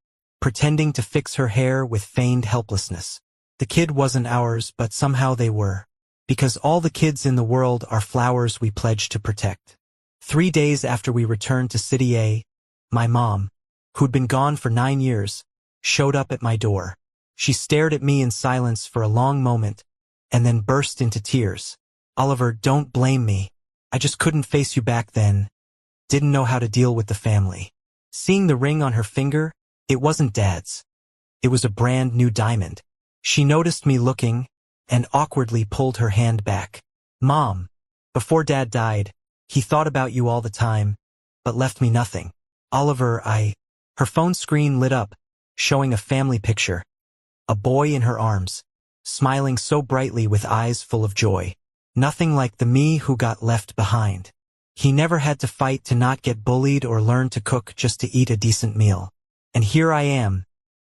pretending to fix her hair with feigned helplessness. The kid wasn't ours, but somehow they were, because all the kids in the world are flowers we pledge to protect. 3 days after we returned to City A, my mom, who'd been gone for 9 years, showed up at my door. She stared at me in silence for a long moment, and then burst into tears. "Oliver, don't blame me. I just couldn't face you back then. Didn't know how to deal with the family." Seeing the ring on her finger, it wasn't Dad's. It was a brand new diamond. She noticed me looking, and awkwardly pulled her hand back. "Mom, before Dad died, he thought about you all the time, but left me nothing. Oliver, Her phone screen lit up, showing a family picture. A boy in her arms, smiling so brightly with eyes full of joy. Nothing like the me who got left behind. He never had to fight to not get bullied or learn to cook just to eat a decent meal. And here I am,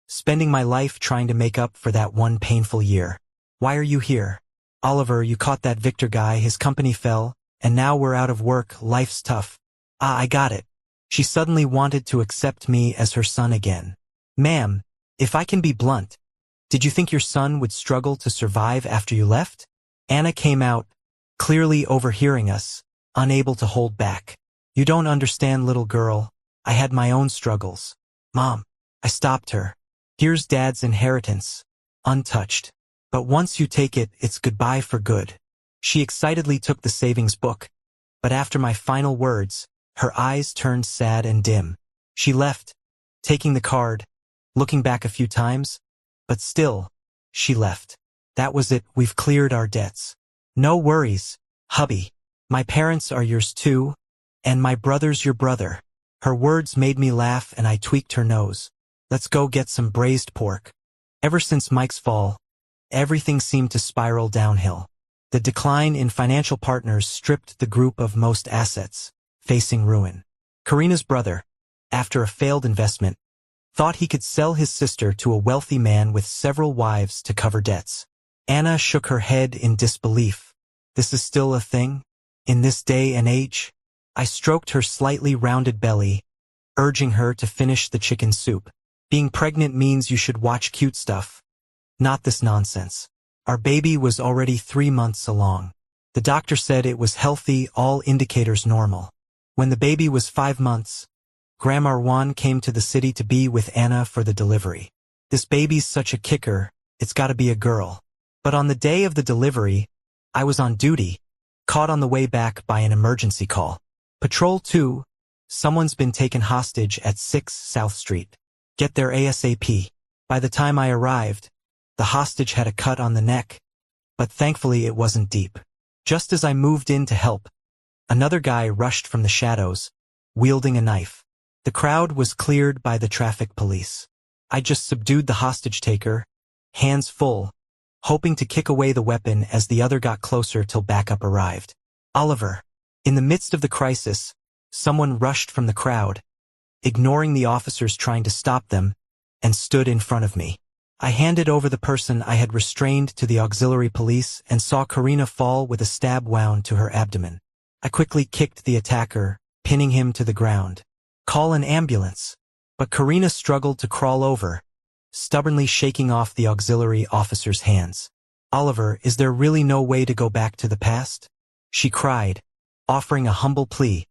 spending my life trying to make up for that one painful year. Why are you here? Oliver, you caught that Victor guy, his company fell, and now we're out of work, life's tough. I got it. She suddenly wanted to accept me as her son again. Ma'am, if I can be blunt, did you think your son would struggle to survive after you left? Anna came out, clearly overhearing us, unable to hold back. You don't understand, little girl. I had my own struggles. Mom, I stopped her. Here's Dad's inheritance, untouched. But once you take it, it's goodbye for good. She excitedly took the savings book, but after my final words, her eyes turned sad and dim. She left, taking the card, looking back a few times, but still, she left. That was it, we've cleared our debts. No worries, hubby. My parents are yours too, and my brother's your brother. Her words made me laugh and I tweaked her nose. Let's go get some braised pork. Ever since Mike's fall, everything seemed to spiral downhill. The decline in financial partners stripped the group of most assets, facing ruin. Karina's brother, after a failed investment, thought he could sell his sister to a wealthy man with several wives to cover debts. Anna shook her head in disbelief. This is still a thing? In this day and age? I stroked her slightly rounded belly, urging her to finish the chicken soup. Being pregnant means you should watch cute stuff. Not this nonsense. Our baby was already 3 months along. The doctor said it was healthy, all indicators normal. When the baby was 5 months, Grandma Juan came to the city to be with Anna for the delivery. This baby's such a kicker, it's gotta be a girl. But on the day of the delivery, I was on duty, caught on the way back by an emergency call. Patrol 2, someone's been taken hostage at 6 South Street. Get there ASAP. By the time I arrived, the hostage had a cut on the neck, but thankfully it wasn't deep. Just as I moved in to help, another guy rushed from the shadows, wielding a knife. The crowd was cleared by the traffic police. I just subdued the hostage-taker, hands full, hoping to kick away the weapon as the other got closer till backup arrived. Oliver. In the midst of the crisis, someone rushed from the crowd, ignoring the officers trying to stop them, and stood in front of me. I handed over the person I had restrained to the auxiliary police and saw Karina fall with a stab wound to her abdomen. I quickly kicked the attacker, pinning him to the ground. Call an ambulance. But Karina struggled to crawl over, stubbornly shaking off the auxiliary officer's hands. Oliver, is there really no way to go back to the past? She cried, offering a humble plea.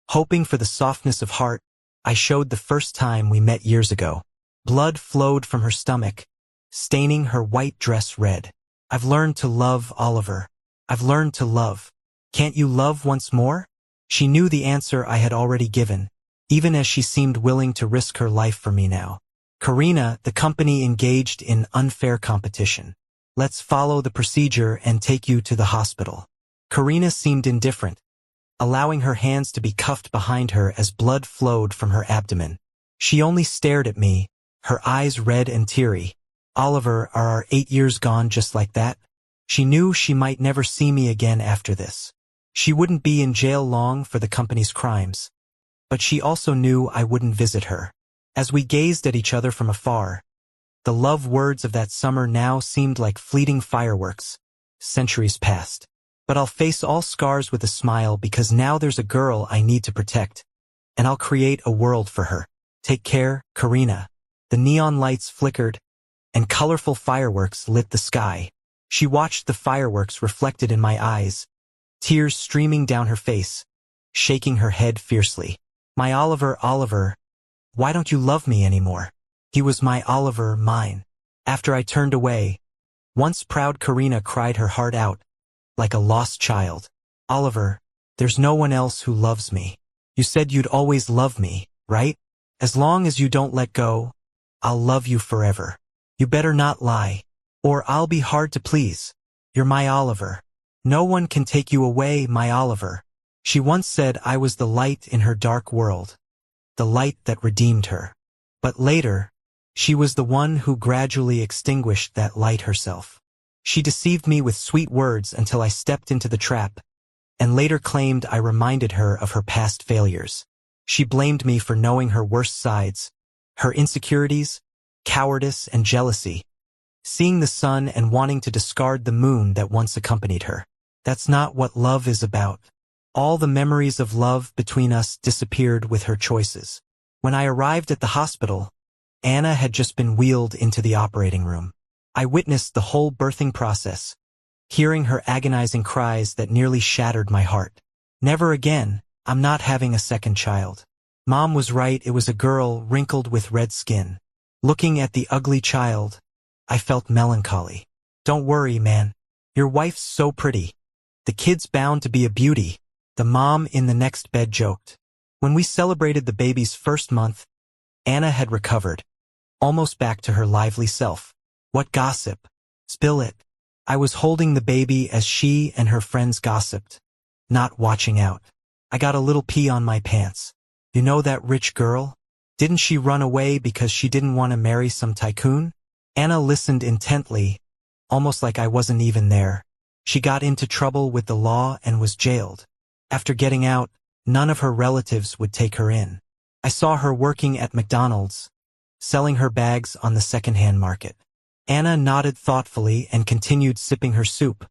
Hoping for the softness of heart I showed the first time we met years ago. Blood flowed from her stomach, staining her white dress red. I've learned to love, Oliver. I've learned to love. Can't you love once more? She knew the answer I had already given, even as she seemed willing to risk her life for me now. Karina, the company engaged in unfair competition. Let's follow the procedure and take you to the hospital. Karina seemed indifferent, allowing her hands to be cuffed behind her as blood flowed from her abdomen. She only stared at me, her eyes red and teary. Oliver, are our 8 years gone just like that? She knew she might never see me again after this. She wouldn't be in jail long for the company's crimes. But she also knew I wouldn't visit her. As we gazed at each other from afar, the love words of that summer now seemed like fleeting fireworks, centuries past. But I'll face all scars with a smile because now there's a girl I need to protect, and I'll create a world for her. Take care, Karina. The neon lights flickered, and colorful fireworks lit the sky. She watched the fireworks reflected in my eyes, tears streaming down her face, shaking her head fiercely. My Oliver, Oliver, why don't you love me anymore? He was my Oliver, mine. After I turned away, once proud Karina cried her heart out, like a lost child. Oliver, there's no one else who loves me. You said you'd always love me, right? As long as you don't let go, I'll love you forever. You better not lie, or I'll be hard to please. You're my Oliver. No one can take you away, my Oliver. She once said I was the light in her dark world, the light that redeemed her. But later, she was the one who gradually extinguished that light herself. She deceived me with sweet words until I stepped into the trap, and later claimed I reminded her of her past failures. She blamed me for knowing her worst sides, her insecurities, cowardice, and jealousy, seeing the sun and wanting to discard the moon that once accompanied her. That's not what love is about. All the memories of love between us disappeared with her choices. When I arrived at the hospital, Anna had just been wheeled into the operating room. I witnessed the whole birthing process, hearing her agonizing cries that nearly shattered my heart. Never again, I'm not having a second child. Mom was right, it was a girl wrinkled with red skin. Looking at the ugly child, I felt melancholy. Don't worry, man. Your wife's so pretty. The kid's bound to be a beauty, the mom in the next bed joked. When we celebrated the baby's first month, Anna had recovered, almost back to her lively self. What gossip? Spill it. I was holding the baby as she and her friends gossiped, not watching out. I got a little pee on my pants. You know that rich girl? Didn't she run away because she didn't want to marry some tycoon? Anna listened intently, almost like I wasn't even there. She got into trouble with the law and was jailed. After getting out, none of her relatives would take her in. I saw her working at McDonald's, selling her bags on the second-hand market. Anna nodded thoughtfully and continued sipping her soup,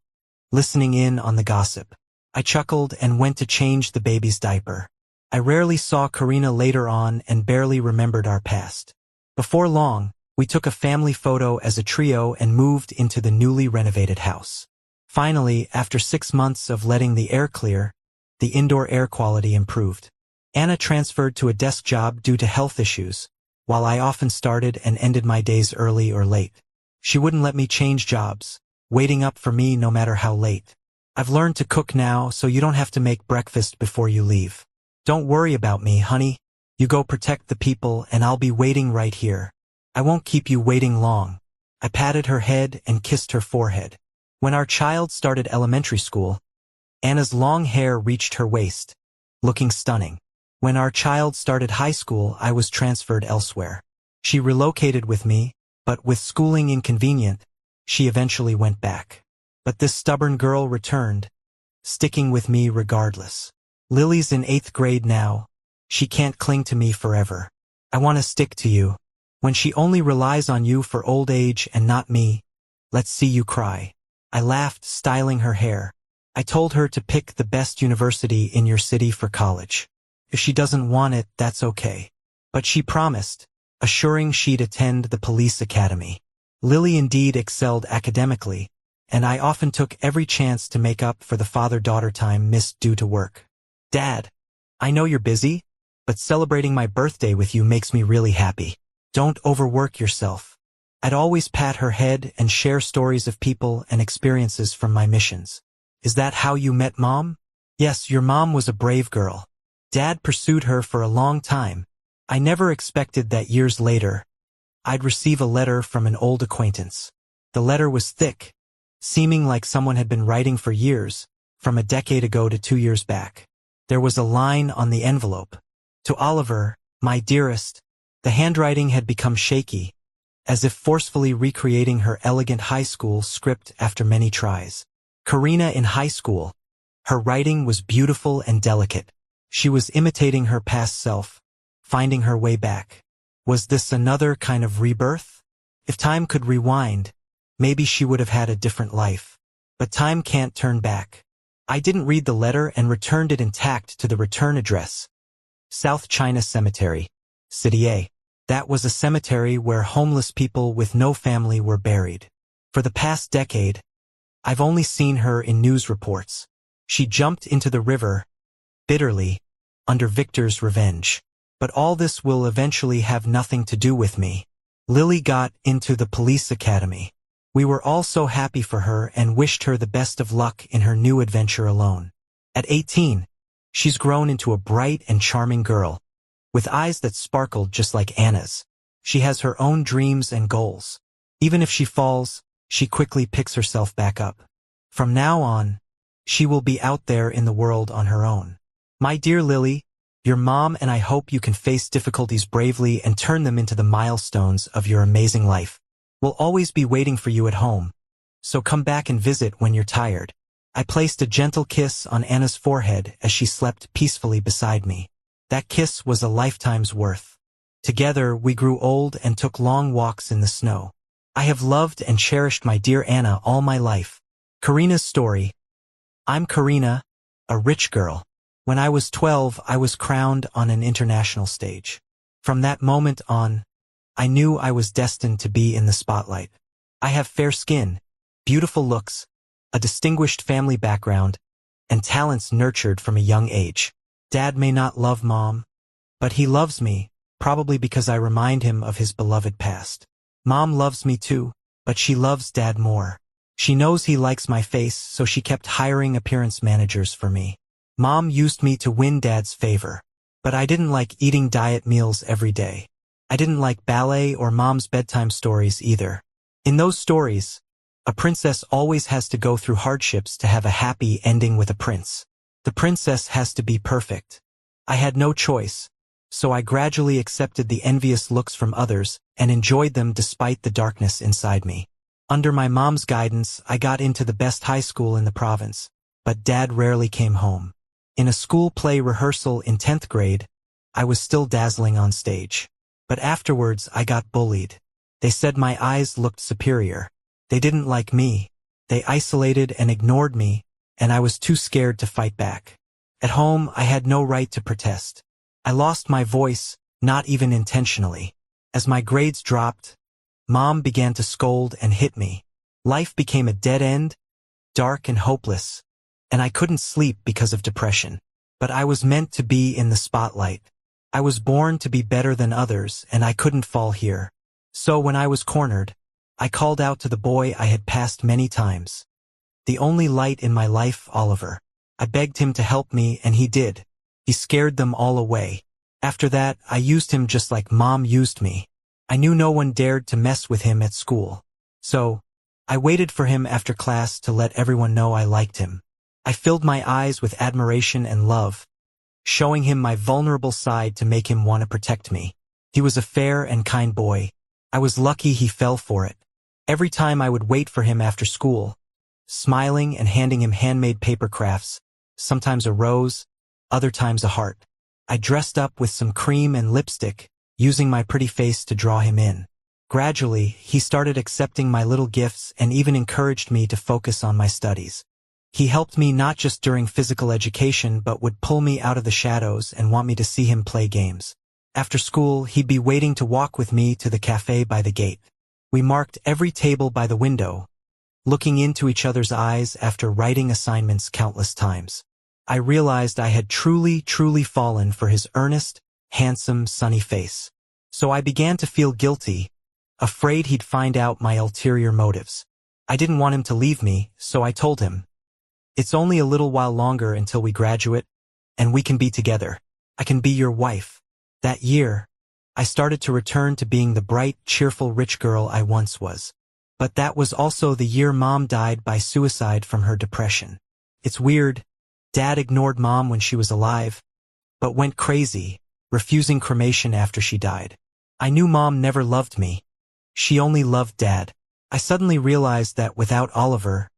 listening in on the gossip. I chuckled and went to change the baby's diaper. I rarely saw Karina later on and barely remembered our past. Before long, we took a family photo as a trio and moved into the newly renovated house. Finally, after 6 months of letting the air clear, the indoor air quality improved. Anna transferred to a desk job due to health issues, while I often started and ended my days early or late. She wouldn't let me change jobs, waiting up for me no matter how late. I've learned to cook now, so you don't have to make breakfast before you leave. Don't worry about me, honey. You go protect the people and I'll be waiting right here. I won't keep you waiting long. I patted her head and kissed her forehead. When our child started elementary school, Anna's long hair reached her waist, looking stunning. When our child started high school, I was transferred elsewhere. She relocated with me, but with schooling inconvenient, she eventually went back. But this stubborn girl returned, sticking with me regardless. Lily's in 8th grade now. She can't cling to me forever. I want to stick to you. When she only relies on you for old age and not me, let's see you cry. I laughed, styling her hair. I told her to pick the best university in your city for college. If she doesn't want it, that's okay. But she promised, assuring she'd attend the police academy. Lily indeed excelled academically, and I often took every chance to make up for the father-daughter time missed due to work. Dad, I know you're busy, but celebrating my birthday with you makes me really happy. Don't overwork yourself. I'd always pat her head and share stories of people and experiences from my missions. Is that how you met Mom? Yes, your mom was a brave girl. Dad pursued her for a long time. I never expected that years later, I'd receive a letter from an old acquaintance. The letter was thick, seeming like someone had been writing for years, from a decade ago to 2 years back. There was a line on the envelope. To Oliver, my dearest. The handwriting had become shaky, as if forcefully recreating her elegant high school script after many tries. Karina in high school. Her writing was beautiful and delicate. She was imitating her past self, finding her way back. Was this another kind of rebirth? If time could rewind, maybe she would have had a different life. But time can't turn back. I didn't read the letter and returned it intact to the return address. South China Cemetery, City A. That was a cemetery where homeless people with no family were buried. For the past decade, I've only seen her in news reports. She jumped into the river, bitterly, under Victor's revenge. But all this will eventually have nothing to do with me. Lily got into the police academy. We were all so happy for her and wished her the best of luck in her new adventure alone. At 18, she's grown into a bright and charming girl, with eyes that sparkled just like Anna's. She has her own dreams and goals. Even if she falls, she quickly picks herself back up. From now on, she will be out there in the world on her own. My dear Lily, your mom and I hope you can face difficulties bravely and turn them into the milestones of your amazing life. We'll always be waiting for you at home, so come back and visit when you're tired. I placed a gentle kiss on Anna's forehead as she slept peacefully beside me. That kiss was a lifetime's worth. Together we grew old and took long walks in the snow. I have loved and cherished my dear Anna all my life. Karina's story. I'm Karina, a rich girl. When I was 12, I was crowned on an international stage. From that moment on, I knew I was destined to be in the spotlight. I have fair skin, beautiful looks, a distinguished family background, and talents nurtured from a young age. Dad may not love Mom, but he loves me, probably because I remind him of his beloved past. Mom loves me too, but she loves Dad more. She knows he likes my face, so she kept hiring appearance managers for me. Mom used me to win Dad's favor, but I didn't like eating diet meals every day. I didn't like ballet or Mom's bedtime stories either. In those stories, a princess always has to go through hardships to have a happy ending with a prince. The princess has to be perfect. I had no choice, so I gradually accepted the envious looks from others and enjoyed them despite the darkness inside me. Under my mom's guidance, I got into the best high school in the province, but Dad rarely came home. In a school play rehearsal in 10th grade, I was still dazzling on stage. But afterwards, I got bullied. They said my eyes looked superior. They didn't like me. They isolated and ignored me, and I was too scared to fight back. At home, I had no right to protest. I lost my voice, not even intentionally. As my grades dropped, Mom began to scold and hit me. Life became a dead end, dark and hopeless, and I couldn't sleep because of depression. But I was meant to be in the spotlight. I was born to be better than others, and I couldn't fall here. So when I was cornered, I called out to the boy I had passed many times. The only light in my life, Oliver. I begged him to help me, and he did. He scared them all away. After that, I used him just like Mom used me. I knew no one dared to mess with him at school. So, I waited for him after class to let everyone know I liked him. I filled my eyes with admiration and love, showing him my vulnerable side to make him want to protect me. He was a fair and kind boy. I was lucky he fell for it. Every time I would wait for him after school, smiling and handing him handmade paper crafts, sometimes a rose, other times a heart. I dressed up with some cream and lipstick, using my pretty face to draw him in. Gradually, he started accepting my little gifts and even encouraged me to focus on my studies. He helped me not just during physical education but would pull me out of the shadows and want me to see him play games. After school, he'd be waiting to walk with me to the cafe by the gate. We marked every table by the window, looking into each other's eyes after writing assignments countless times. I realized I had truly fallen for his earnest, handsome, sunny face. So I began to feel guilty, afraid he'd find out my ulterior motives. I didn't want him to leave me, so I told him, "It's only a little while longer until we graduate, and we can be together. I can be your wife." That year, I started to return to being the bright, cheerful rich girl I once was. But that was also the year Mom died by suicide from her depression. It's weird. Dad ignored Mom when she was alive, but went crazy, refusing cremation after she died. I knew Mom never loved me. She only loved Dad. I suddenly realized that without Oliver,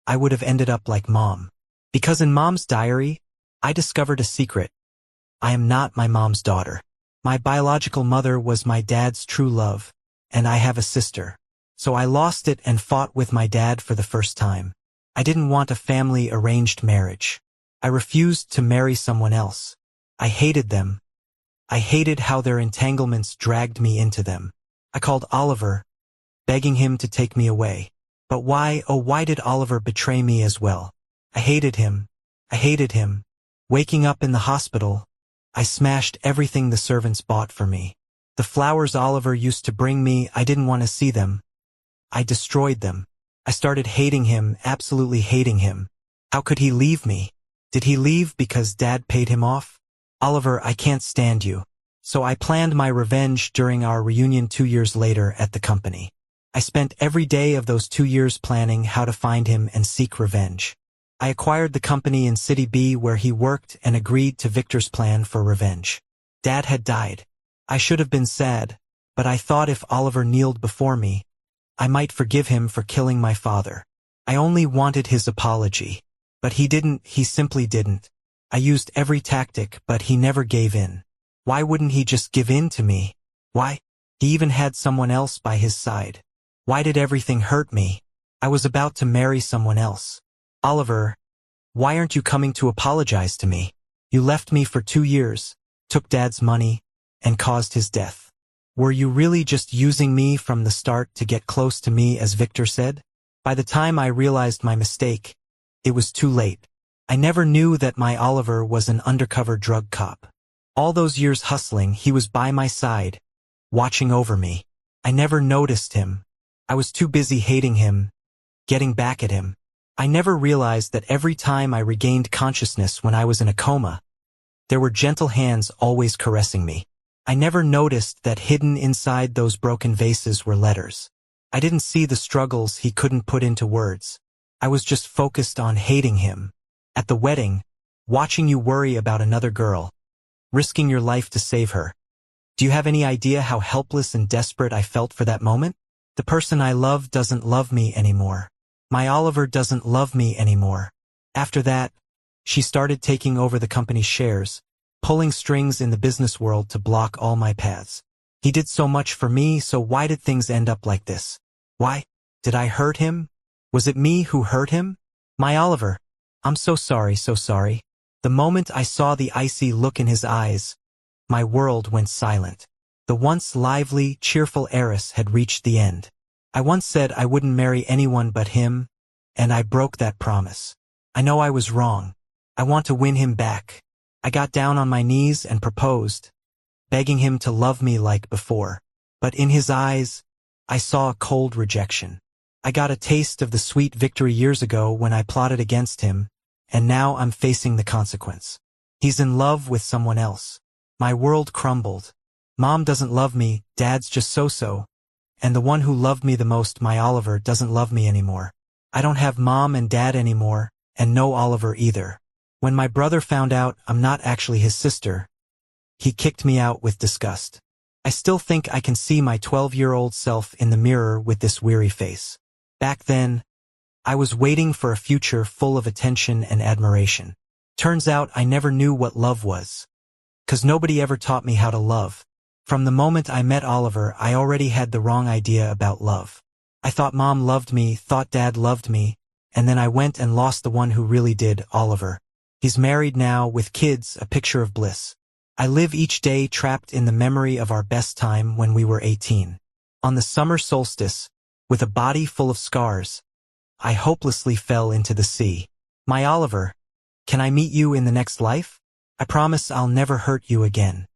I would have ended up like Mom. Because in Mom's diary, I discovered a secret. I am not my mom's daughter. My biological mother was my dad's true love, and I have a sister. So I lost it and fought with my dad for the first time. I didn't want a family arranged marriage. I refused to marry someone else. I hated them. I hated how their entanglements dragged me into them. I called Oliver, begging him to take me away. But why, oh why did Oliver betray me as well? I hated him. I hated him. Waking up in the hospital, I smashed everything the servants bought for me. The flowers Oliver used to bring me, I didn't want to see them. I destroyed them. I started hating him, absolutely hating him. How could he leave me? Did he leave because Dad paid him off? Oliver, I can't stand you. So I planned my revenge during our reunion 2 years later at the company. I spent every day of those 2 years planning how to find him and seek revenge. I acquired the company in City B where he worked and agreed to Victor's plan for revenge. Dad had died. I should have been sad, but I thought if Oliver kneeled before me, I might forgive him for killing my father. I only wanted his apology. But he didn't, he simply didn't. I used every tactic, but he never gave in. Why wouldn't he just give in to me? Why? He even had someone else by his side. Why did everything hurt me? I was about to marry someone else. Oliver, why aren't you coming to apologize to me? You left me for 2 years, took Dad's money, and caused his death. Were you really just using me from the start to get close to me, as Victor said? By the time I realized my mistake, it was too late. I never knew that my Oliver was an undercover drug cop. All those years hustling, he was by my side, watching over me. I never noticed him. I was too busy hating him, getting back at him. I never realized that every time I regained consciousness when I was in a coma, there were gentle hands always caressing me. I never noticed that hidden inside those broken vases were letters. I didn't see the struggles he couldn't put into words. I was just focused on hating him. At the wedding, watching you worry about another girl, risking your life to save her. Do you have any idea how helpless and desperate I felt for that moment? The person I love doesn't love me anymore. My Oliver doesn't love me anymore. After that, she started taking over the company's shares, pulling strings in the business world to block all my paths. He did so much for me, so why did things end up like this? Why? Did I hurt him? Was it me who hurt him? My Oliver, I'm so sorry, so sorry. The moment I saw the icy look in his eyes, my world went silent. The once lively, cheerful heiress had reached the end. I once said I wouldn't marry anyone but him, and I broke that promise. I know I was wrong. I want to win him back. I got down on my knees and proposed, begging him to love me like before. But in his eyes, I saw a cold rejection. I got a taste of the sweet victory years ago when I plotted against him, and now I'm facing the consequence. He's in love with someone else. My world crumbled. Mom doesn't love me, Dad's just so-so, and the one who loved me the most, my Oliver, doesn't love me anymore. I don't have Mom and Dad anymore, and no Oliver either. When my brother found out I'm not actually his sister, he kicked me out with disgust. I still think I can see my 12-year-old self in the mirror with this weary face. Back then, I was waiting for a future full of attention and admiration. Turns out I never knew what love was. 'Cause nobody ever taught me how to love. From the moment I met Oliver, I already had the wrong idea about love. I thought Mom loved me, thought Dad loved me, and then I went and lost the one who really did, Oliver. He's married now, with kids, a picture of bliss. I live each day trapped in the memory of our best time when we were 18. On the summer solstice, with a body full of scars, I hopelessly fell into the sea. My Oliver, can I meet you in the next life? I promise I'll never hurt you again.